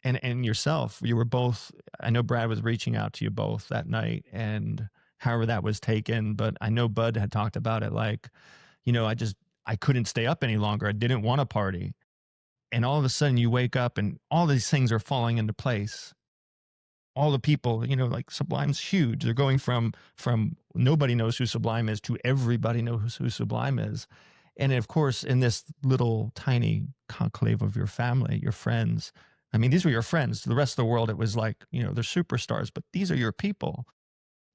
and yourself, you were both, I know Brad was reaching out to you both that night, and however that was taken, but I know Bud had talked about it like, I couldn't stay up any longer. I didn't want to party. And all of a sudden you wake up and all these things are falling into place. All the people, like Sublime's huge. They're going from nobody knows who Sublime is to everybody knows who Sublime is. And of course, in this little tiny conclave of your family, your friends, I mean, these were your friends. The rest of the world, it was like, they're superstars, but these are your people.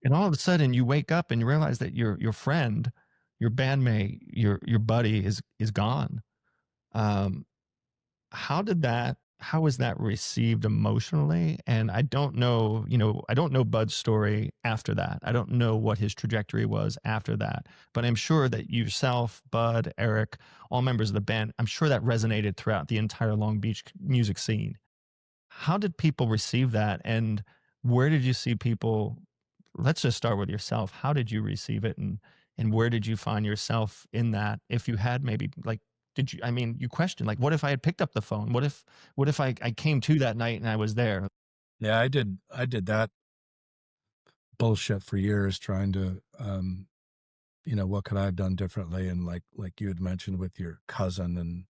And all of a sudden you wake up and you realize that your friend, your bandmate, your buddy is gone. How was that received emotionally? And I don't know, I don't know Bud's story after that. I don't know what his trajectory was after that, but I'm sure that yourself, Bud, Eric, all members of the band, I'm sure that resonated throughout the entire Long Beach music scene. How did people receive that? And where did you see people? Let's just start with yourself. How did you receive it? And where did you find yourself in that? If you had maybe like, did you, I mean, you questioned, like, what if I had picked up the phone? What if I came to that night and I was there? Yeah, I did that bullshit for years, trying to, what could I have done differently? And like you had mentioned with your cousin and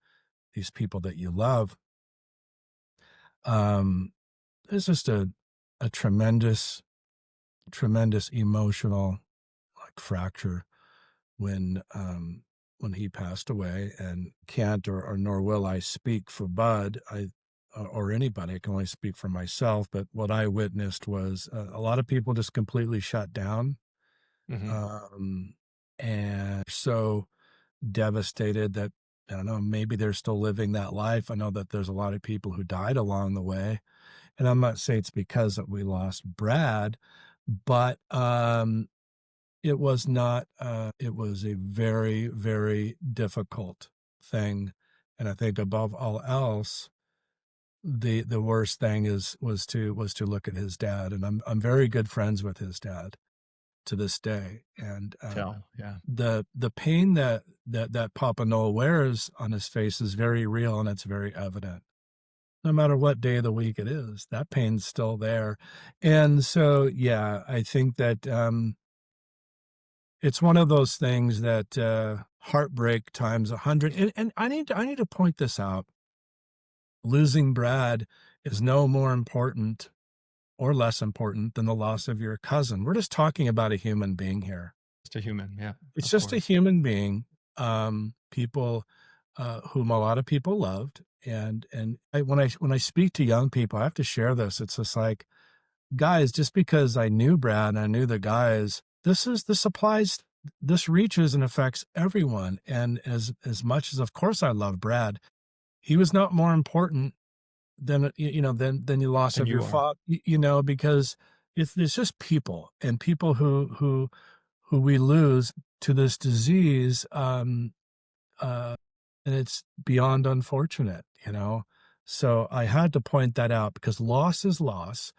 these people that you love, it's just a tremendous, tremendous emotional like fracture when he passed away, and can't or nor will I speak for Bud, or anybody. I can only speak for myself. But what I witnessed was a lot of people just completely shut down, Mm-hmm. and so devastated that, I don't know, maybe they're still living that life. I know that there's a lot of people who died along the way, and I'm not saying it's because that we lost Brad, but it was not, it was a very, very difficult thing. And I think above all else, the worst thing was to look at his dad. And I'm very good friends with his dad to this day. And Yeah. the pain that Papa Noel wears on his face is very real, and it's very evident. No matter what day of the week it is, that pain's still there. And so, yeah, I think that, it's one of those things that, heartbreak times 100, and I need to point this out. Losing Brad is no more important or less important than the loss of your cousin. We're just talking about a human being here. Just a human. Yeah. It's Of just a course. human being, people, whom a lot of people loved, and when I speak to young people, I have to share this. It's just like, guys, just because I knew Brad and I knew the guys, this applies, this reaches and affects everyone. And as much as, of course, I love Brad, he was not more important than, than the loss Than of your you are. father, because it's just people, and people who we lose to this disease, and it's beyond unfortunate. So I had to point that out, because loss is loss.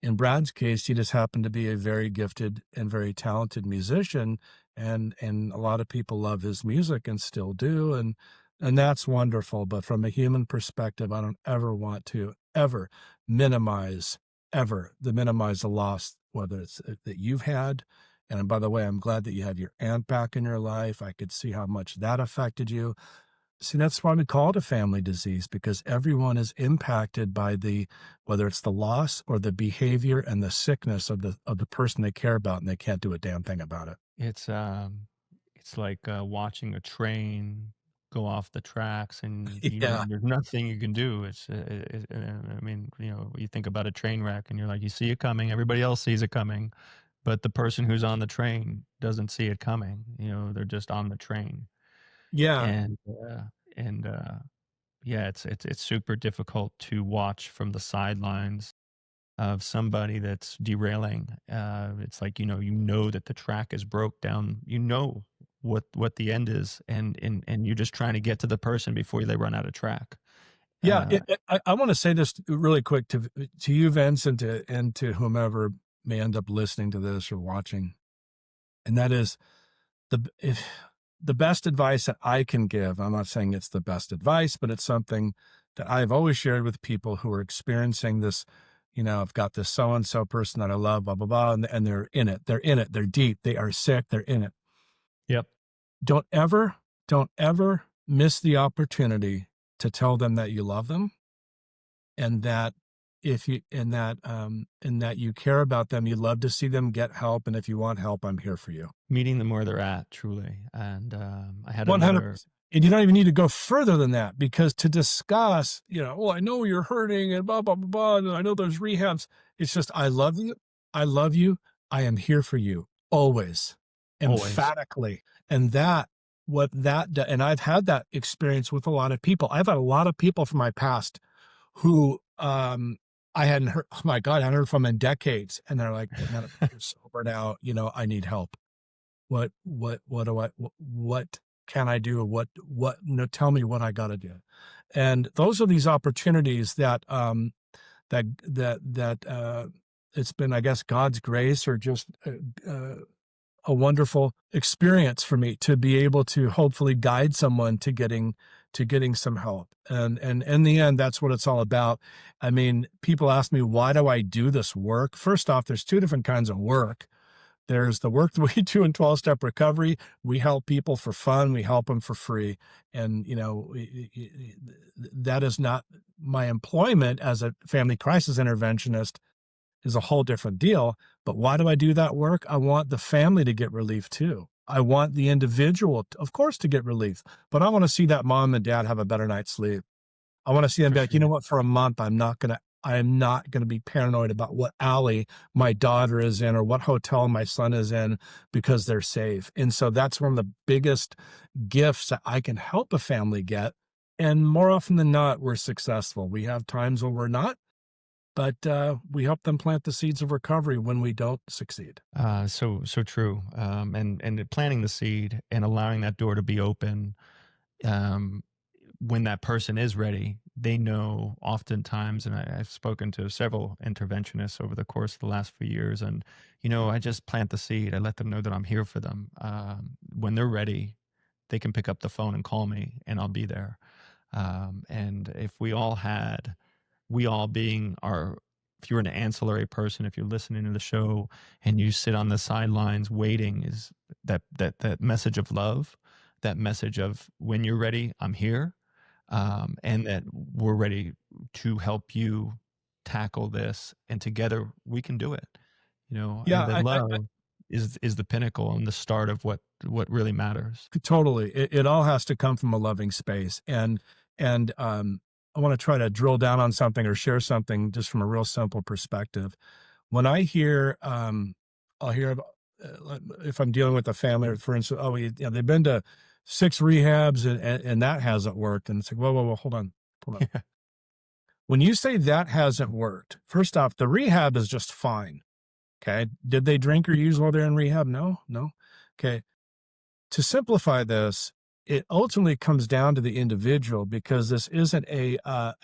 In Brad's case, he just happened to be a very gifted and very talented musician, and a lot of people love his music and still do, and that's wonderful. But from a human perspective, I don't ever want to ever minimize ever to minimize the loss, whether it's that you've had. And by the way, I'm glad that you have your aunt back in your life. I could see how much that affected you. See, that's why we call it a family disease, because everyone is impacted by whether it's the loss or the behavior and the sickness of the person they care about, and they can't do a damn thing about it. It's like watching a train go off the tracks, and Yeah. there's nothing you can do. I mean, you think about a train wreck, and you're like, you see it coming. Everybody else sees it coming, but the person who's on the train doesn't see it coming. They're just on the train, Yeah. and yeah, it's super difficult to watch from the sidelines of somebody that's derailing. It's like, that the track is broke down. You know what the end is, and you're just trying to get to the person before they run out of track. Yeah. Uh, I want to say this really quick to you, Vince, and to whomever may end up listening to this or watching. And that is if the best advice that I can give. I'm not saying it's the best advice, but it's something that I've always shared with people who are experiencing this. I've got this so and so person that I love, blah, blah, blah, and they're in it. They're in it. They're deep. They are sick. They're in it. yep. Don't ever, don't ever miss the opportunity to tell them that you love them, and that if you and that you care about them, you love to see them get help, and if you want help, I'm here for you. Meeting them where they're at, truly. And I had another. 100%. And you don't even need to go further than that, because to discuss, well, I know you're hurting and blah, blah, blah, blah. And I know there's rehabs. It's just, I love you. I love you. I am here for you always, Always. emphatically. And and I've had that experience with a lot of people. I've had a lot of people from my past who, I hadn't heard, oh my God, I hadn't heard from in decades. And they're like, man, I'm sober now. I need help. What can I do? Tell me what I got to do. And those are these opportunities that it's been, I guess, God's grace, or just a wonderful experience for me to be able to hopefully guide someone to getting some help. And in the end, that's what it's all about. I mean, people ask me, why do I do this work? First off, there's two different kinds of work. There's the work that we do in 12-step recovery. We help people for fun. We help them for free. And, that is not my employment as a family crisis interventionist, is a whole different deal. But why do I do that work? I want the family to get relief too. I want the individual, of course, to get relief, but I want to see that mom and dad have a better night's sleep. I want to see them For be like, you know sure. what, for a month, I am not going to be paranoid about what alley my daughter is in or what hotel my son is in, because they're safe. And so that's one of the biggest gifts that I can help a family get. And more often than not, we're successful. We have times when we're not, but we help them plant the seeds of recovery when we don't succeed. So true. And planting the seed and allowing that door to be open. Um, when that person is ready, they know oftentimes, and I've spoken to several interventionists over the course of the last few years, and I just plant the seed. I let them know that I'm here for them. When they're ready, they can pick up the phone and call me, and I'll be there. And if we all being our, if you're an ancillary person, if you're listening to the show and you sit on the sidelines waiting, is that message of love, that message of, when you're ready, I'm here, and that we're ready to help you tackle this, and together we can do it. Yeah, And that love is the pinnacle and the start of what really matters. totally. It all has to come from a loving space. And I want to try to drill down on something or share something just from a real simple perspective. When I hear, I'll hear about, if I'm dealing with a family, or for instance, they've been to 6 rehabs, and that hasn't worked. And it's like, whoa, whoa, whoa, hold on. When you say that hasn't worked, first off, the rehab is just fine. Okay. Did they drink or use while they're in rehab? No, no. Okay. To simplify this, it ultimately comes down to the individual, because this isn't a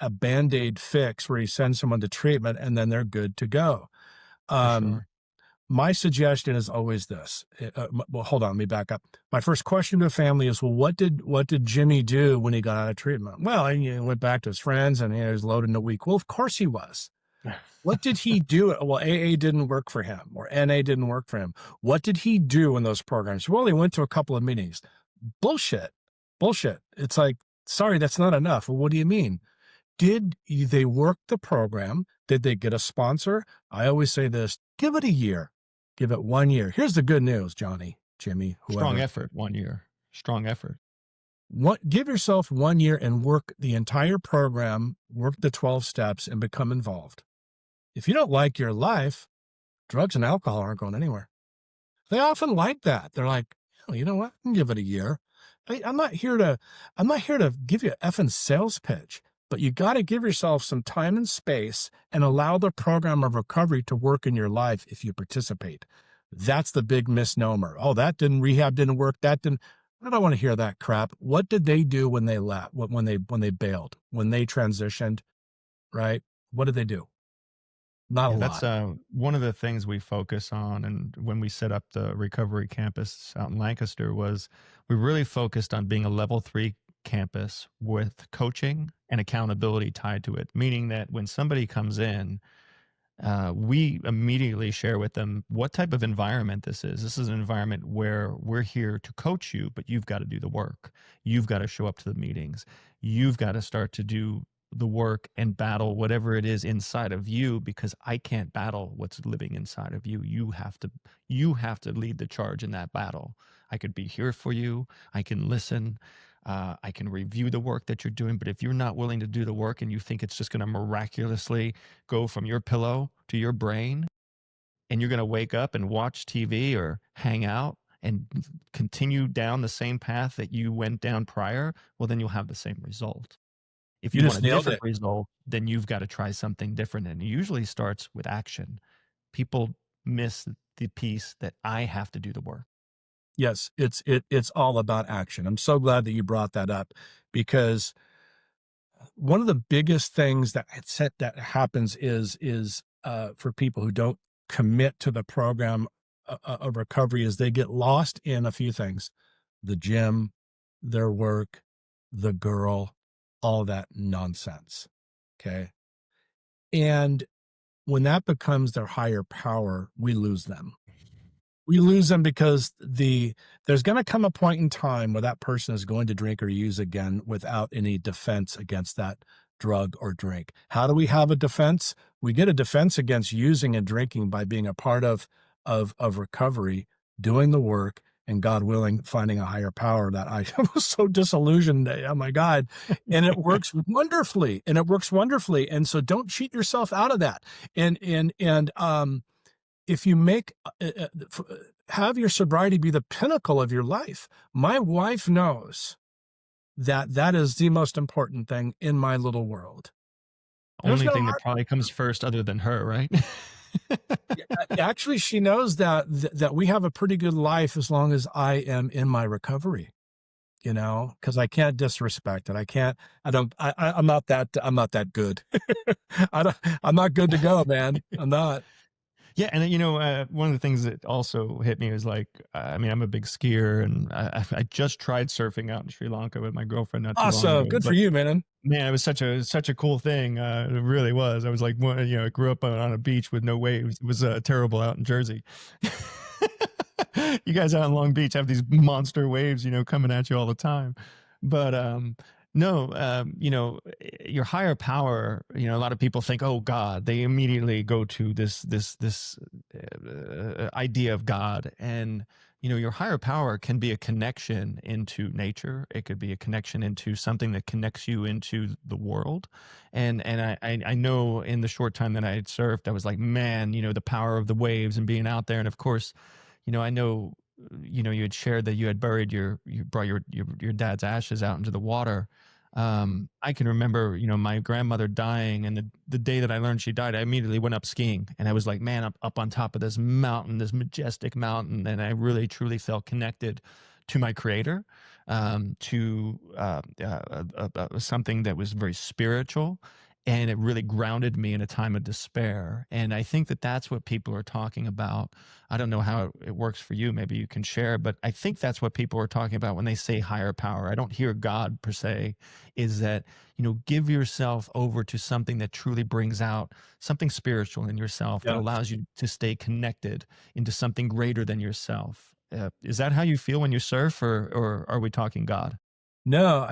Band-Aid fix where you send someone to treatment and then they're good to go. For Um, sure. my suggestion is always this. Well, hold on, let me back up. My first question to a family is, well, what did Jimmy do when he got out of treatment? Well, he went back to his friends and he was loaded in a week. Well, of course he was. What did he do? Well, AA didn't work for him or NA didn't work for him. What did he do in those programs? Well, he went to a couple of meetings. Bullshit. Bullshit. It's like, sorry, that's not enough. Well, what do you mean? Did they work the program? Did they get a sponsor? I always say this, give it a year. Give it 1 year. Here's the good news, Johnny, Jimmy, Strong whoever. effort, 1 year. Strong effort. Give yourself 1 year and work the entire program, work the 12 steps and become involved. If you don't like your life, drugs and alcohol aren't going anywhere. They often like that. They're like, "Oh, you know what? I can give it a year. I'm not here to give you an effing sales pitch, but you got to give yourself some time and space and allow the program of recovery to work in your life if you participate." That's the big misnomer. Oh, rehab didn't work. That didn't. I don't want to hear that crap. What did they do when they left? When they bailed? When they transitioned? Right? What did they do? Not a Yeah, that's lot. one of the things we focus on, and when we set up the recovery campus out in Lancaster, was we really focused on being a level 3 campus with coaching and accountability tied to it. Meaning that when somebody comes in, we immediately share with them what type of environment this is. This is an environment where we're here to coach you, but you've got to do the work. You've got to show up to the meetings. You've got to start to do the work and battle whatever it is inside of you, because I can't battle what's living inside of you. You have to lead the charge in that battle. I could be here for you. I can listen. I can review the work that you're doing, but if you're not willing to do the work and you think it's just going to miraculously go from your pillow to your brain, and you're going to wake up and watch TV or hang out and continue down the same path that you went down prior, well, then you'll have the same result. If You you want just a nailed different it. result, then you've got to try something different. And it usually starts with action. People miss the piece that I have to do the work. Yes, it's all about action. I'm so glad that you brought that up because one of the biggest things that happens is for people who don't commit to the program of recovery is they get lost in a few things: the gym, their work, the girl, all that nonsense. Okay, and when that becomes their higher power, we lose them. We lose them because there's gonna come a point in time where that person is going to drink or use again without any defense against that drug or drink. How do we have a defense? We get a defense against using and drinking by being a part of recovery, doing the work, and God willing, finding a higher power that I was so disillusioned. Oh my God. And it works wonderfully. And it works wonderfully. And so don't cheat yourself out of that. And if you have your sobriety be the pinnacle of your life, my wife knows that that is the most important thing in my little world. There's Only no thing that hard, probably comes first other than her, right? actually, she knows that we have a pretty good life as long as I am in my recovery, because I can't disrespect it. I'm not that good. I'm not good to go, man. I'm not. Yeah, and one of the things that also hit me was like, I mean, I'm a big skier, and I just tried surfing out in Sri Lanka with my girlfriend not too long Awesome. ago. Good for But you, man. man, it was such a cool thing. It really was. I was like, I grew up on a beach with no waves. It was terrible out in Jersey. You guys out in Long Beach have these monster waves, coming at you all the time. But no, your higher power. A lot of people think, oh God. They immediately go to this idea of God, and your higher power can be a connection into nature. It could be a connection into something that connects you into the world. And I know in the short time that I had surfed, I was like, man, the power of the waves and being out there. And of course, I know, you had shared that you had you brought your dad's ashes out into the water. I can remember, my grandmother dying, and the day that I learned she died, I immediately went up skiing, and I was like, man, up on top of this mountain, this majestic mountain, and I really truly felt connected to my creator, to something that was very spiritual. and it really grounded me in a time of despair. And I think that that's what people are talking about. I don't know how it works for you. Maybe you can share, but I think that's what people are talking about when they say higher power. I don't hear God per se, is that, give yourself over to something that truly brings out something spiritual in yourself that Yeah. allows you to stay connected into something greater than yourself. Is that how you feel when you surf, or are we talking God? No,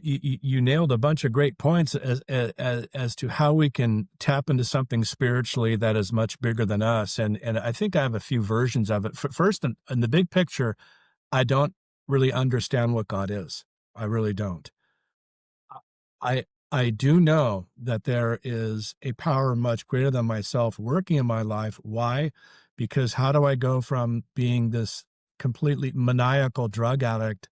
you nailed a bunch of great points as to how we can tap into something spiritually that is much bigger than us, and I think I have a few versions of it. First, in the big picture, I don't really understand what God is. I really don't. I I do know that there is a power much greater than myself working in my life. Why? Because how do I go from being this completely maniacal drug addict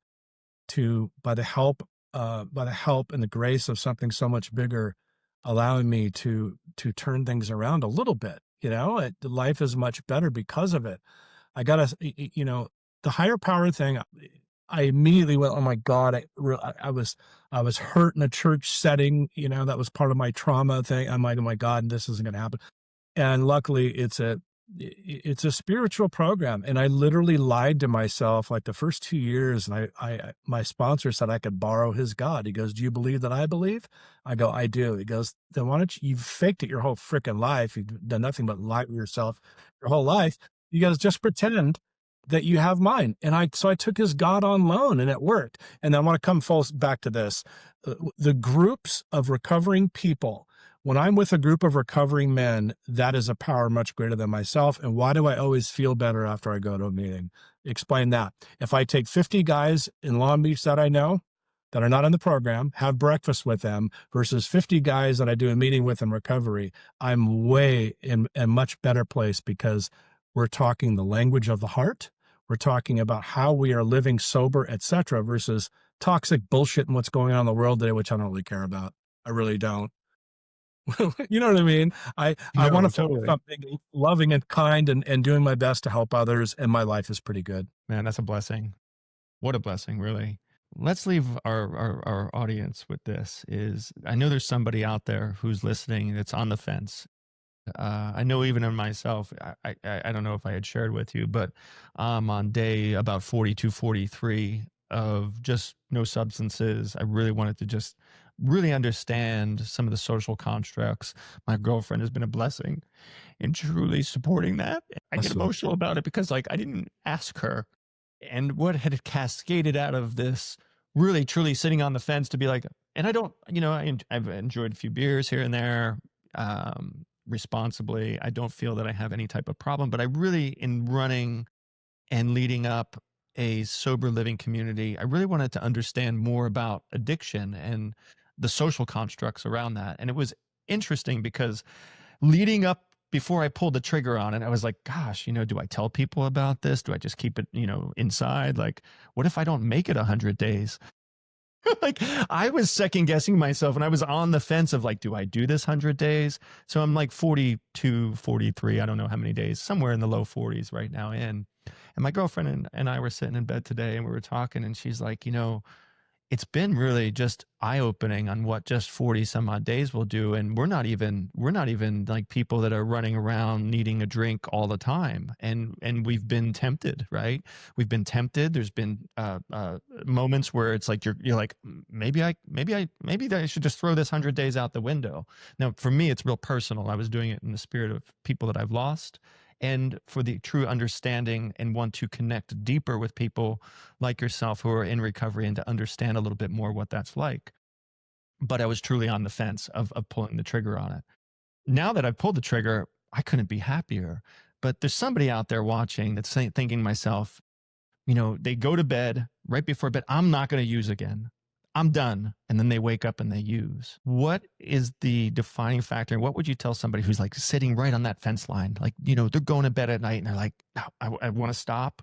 to, by the help and the grace of something so much bigger, allowing me to turn things around a little bit, life is much better because of it. I gotta, the higher power thing. I immediately went, oh my God, I was hurt in a church setting, that was part of my trauma thing. I'm like, oh my God, this isn't going to happen. And luckily it's a spiritual program. And I literally lied to myself like the first 2 years. And my sponsor said I could borrow his God. He goes, do you believe that I believe? I go, I do. He goes, then why don't you've faked it your whole freaking life. You've done nothing but lie to yourself your whole life. You guys just pretend that you have mine. So I took his God on loan and it worked. And I want to come full back to this. The groups of recovering people, when I'm with a group of recovering men, that is a power much greater than myself. And why do I always feel better after I go to a meeting? Explain that. If I take 50 guys in Long Beach that I know that are not in the program, have breakfast with them versus 50 guys that I do a meeting with in recovery, I'm way in a much better place because we're talking the language of the heart. We're talking about how we are living sober, etc., versus toxic bullshit and what's going on in the world today, which I don't really care about. I really don't. You know what I mean? I want No, to focus totally. on being loving and kind and doing my best to help others, and my life is pretty good. Man, that's a blessing. What a blessing, really. Let's leave our audience with this. Is I know there's somebody out there who's listening that's on the fence. I know even in myself, I don't know if I had shared with you, but I'm on day about 42, 43 of just no substances. I really wanted to just really understand some of the social constructs. My girlfriend has been a blessing in truly supporting that. I get Awesome. emotional about it because like I didn't ask her, and what had cascaded out of this really truly sitting on the fence to be like, and I don't, I've enjoyed a few beers here and there, responsibly. I don't feel that I have any type of problem, but I really, in running and leading up a sober living community, I really wanted to understand more about addiction and the social constructs around that. And it was interesting because leading up before I pulled the trigger on it, I was like, gosh, do I tell people about this? Do I just keep it, inside? Like, what if I don't make it 100 days? Like, I was second guessing myself and I was on the fence of like, do I do this 100 days? So I'm like 42, 43, I don't know how many days, somewhere in the low 40s right now in. And my girlfriend and I were sitting in bed today and we were talking, and she's like, it's been really just eye-opening on what just 40 some odd days will do. And we're not even like people that are running around needing a drink all the time. And we've been tempted, right? We've been tempted. There's been moments where it's like you're like, maybe I should just throw this 100 days out the window. Now for me it's real personal. I was doing it in the spirit of people that I've lost, and for the true understanding and want to connect deeper with people like yourself who are in recovery and to understand a little bit more what that's like. But I was truly on the fence of pulling the trigger on it. Now that I've pulled the trigger, I couldn't be happier. But there's somebody out there watching that's thinking to myself, they go to bed right before bed. I'm not going to use again. I'm done. And then they wake up and they use. What is the defining factor? And what would you tell somebody who's like sitting right on that fence line? Like, they're going to bed at night and they're like, no, I want to stop,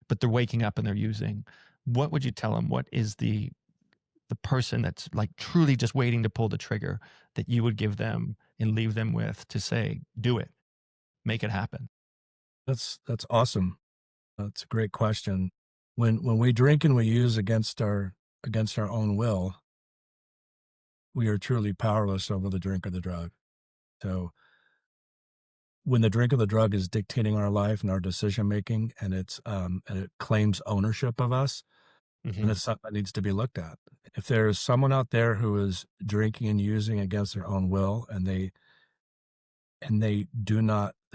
but they're waking up and they're using. What would you tell them? What is the person that's like truly just waiting to pull the trigger that you would give them and leave them with to say, do it, make it happen? That's awesome. That's a great question. When we drink and we use against our own will, we are truly powerless over the drink or the drug. So when the drink or the drug is dictating our life and our decision making, and and it claims ownership of us, and Hmm. it's something that needs to be looked at. If there's someone out there who is drinking and using against their own will, and they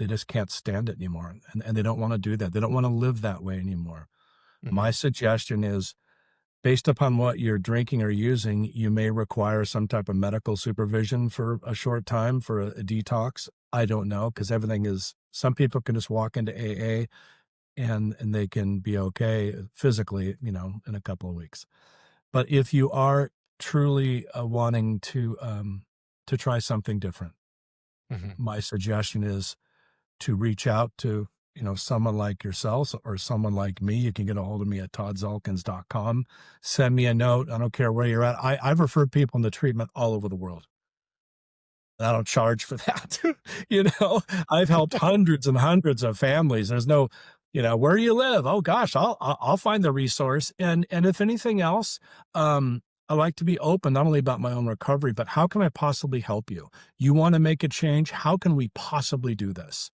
just can't stand it anymore, and they don't want to do that. They don't want to live that way anymore. Hmm. My suggestion is, based upon what you're drinking or using, you may require some type of medical supervision for a short time for a detox. I don't know, because some people can just walk into AA and they can be okay physically, in a couple of weeks. But if you are truly wanting to try something different, Hmm. my suggestion is to reach out to, someone like yourself or someone like me. You can get a hold of me at toddzalkins.com. Send me a note. I don't care where you're at. I've referred people into treatment all over the world. I don't charge for that. I've helped hundreds and hundreds of families. There's no, where do you live? Oh gosh, I'll find the resource. And if anything else, I like to be open not only about my own recovery, but how can I possibly help you? You want to make a change? How can we possibly do this?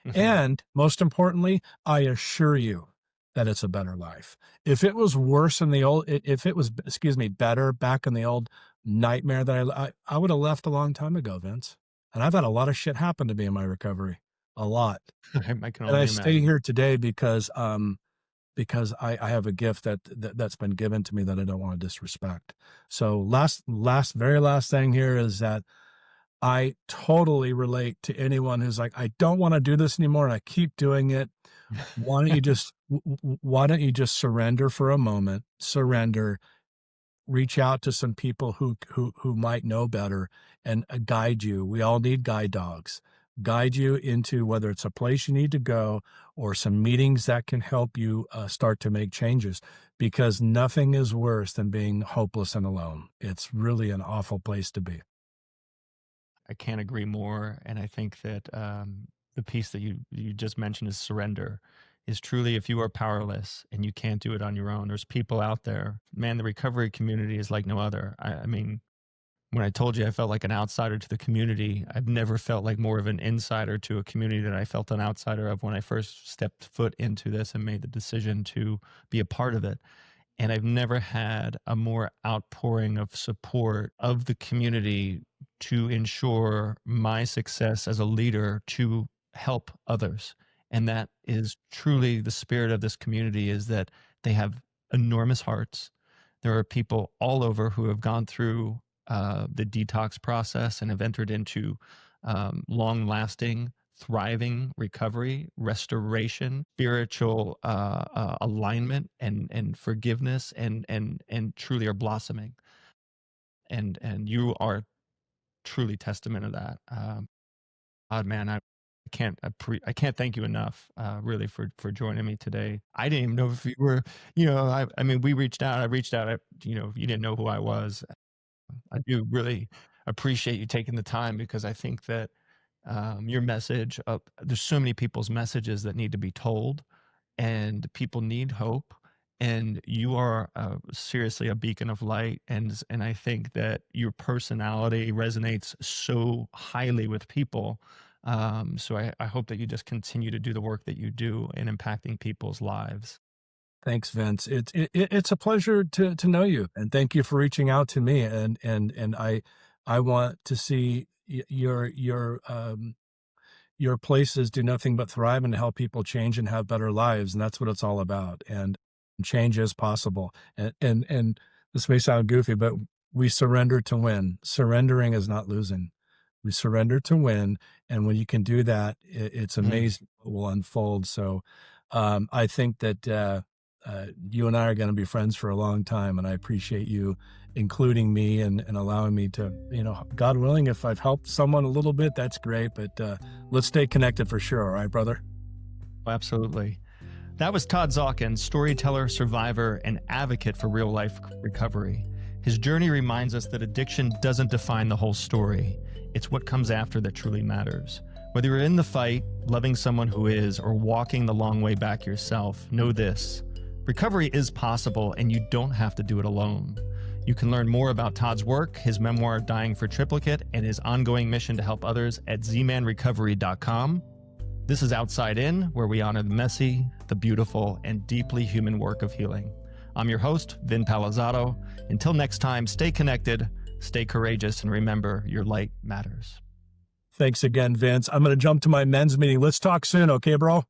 Hmm. And most importantly, I assure you that it's a better life. If it was worse in the old, if it was, excuse me, better back in the old nightmare that I would have left a long time ago, Vince. And I've had a lot of shit happen to me in my recovery, a lot. I can And I only stay imagine. here today because I have a gift that's been given to me that I don't want to disrespect. So very last thing here is that I totally relate to anyone who's like, I don't want to do this anymore, and I keep doing it. Why don't you just surrender for a moment? Surrender, reach out to some people who might know better and guide you. We all need guide dogs. Guide you into whether it's a place you need to go or some meetings that can help you start to make changes, because nothing is worse than being hopeless and alone. It's really an awful place to be. I can't agree more. And I think that the piece that you just mentioned is surrender. Is truly, if you are powerless and you can't do it on your own, there's people out there. Man, the recovery community is like no other. I mean, when I told you I felt like an outsider to the community, I've never felt like more of an insider to a community than I felt an outsider of when I first stepped foot into this and made the decision to be a part of it. And I've never had a more outpouring of support of the community to ensure my success as a leader to help others. And that is truly the spirit of this community, is that they have enormous hearts. There are people all over who have gone through the detox process and have entered into long lasting, thriving recovery, restoration, spiritual alignment, and forgiveness, and truly are blossoming. And you are truly testament of that. God, man, I can't thank you enough, really, for joining me today. I didn't even know if you were, I mean, we reached out. I reached out. You didn't know who I was. I do really appreciate you taking the time, because I think that your message, there's so many people's messages that need to be told, and people need hope. And you are seriously a beacon of light. And I think that your personality resonates so highly with people. So I hope that you just continue to do the work that you do in impacting people's lives. Thanks, Vince. It's a pleasure to know you, and thank you for reaching out to me. And I want to see your places do nothing but thrive and help people change and have better lives, and that's what it's all about. And change is possible. And this may sound goofy, but we surrender to win. Surrendering is not losing. We surrender to win, and when you can do that, it's Mhm. amazing what will unfold. So, I think that you and I are going to be friends for a long time, and I appreciate you including me and allowing me to, God willing, if I've helped someone a little bit, that's great. But let's stay connected for sure. All right, brother. Absolutely. That was Todd Zalkins, storyteller, survivor, and advocate for real life recovery. His journey reminds us that addiction doesn't define the whole story. It's what comes after that truly matters. Whether you're in the fight, loving someone who is, or walking the long way back yourself, know this: recovery is possible, and you don't have to do it alone. You can learn more about Todd's work, his memoir, Dying for Triplicate, and his ongoing mission to help others at zmanrecovery.com. This is Outside In, where we honor the messy, the beautiful, and deeply human work of healing. I'm your host, Vin Palazzotto. Until next time, stay connected, stay courageous, and remember, your light matters. Thanks again, Vince. I'm going to jump to my men's meeting. Let's talk soon, okay, bro?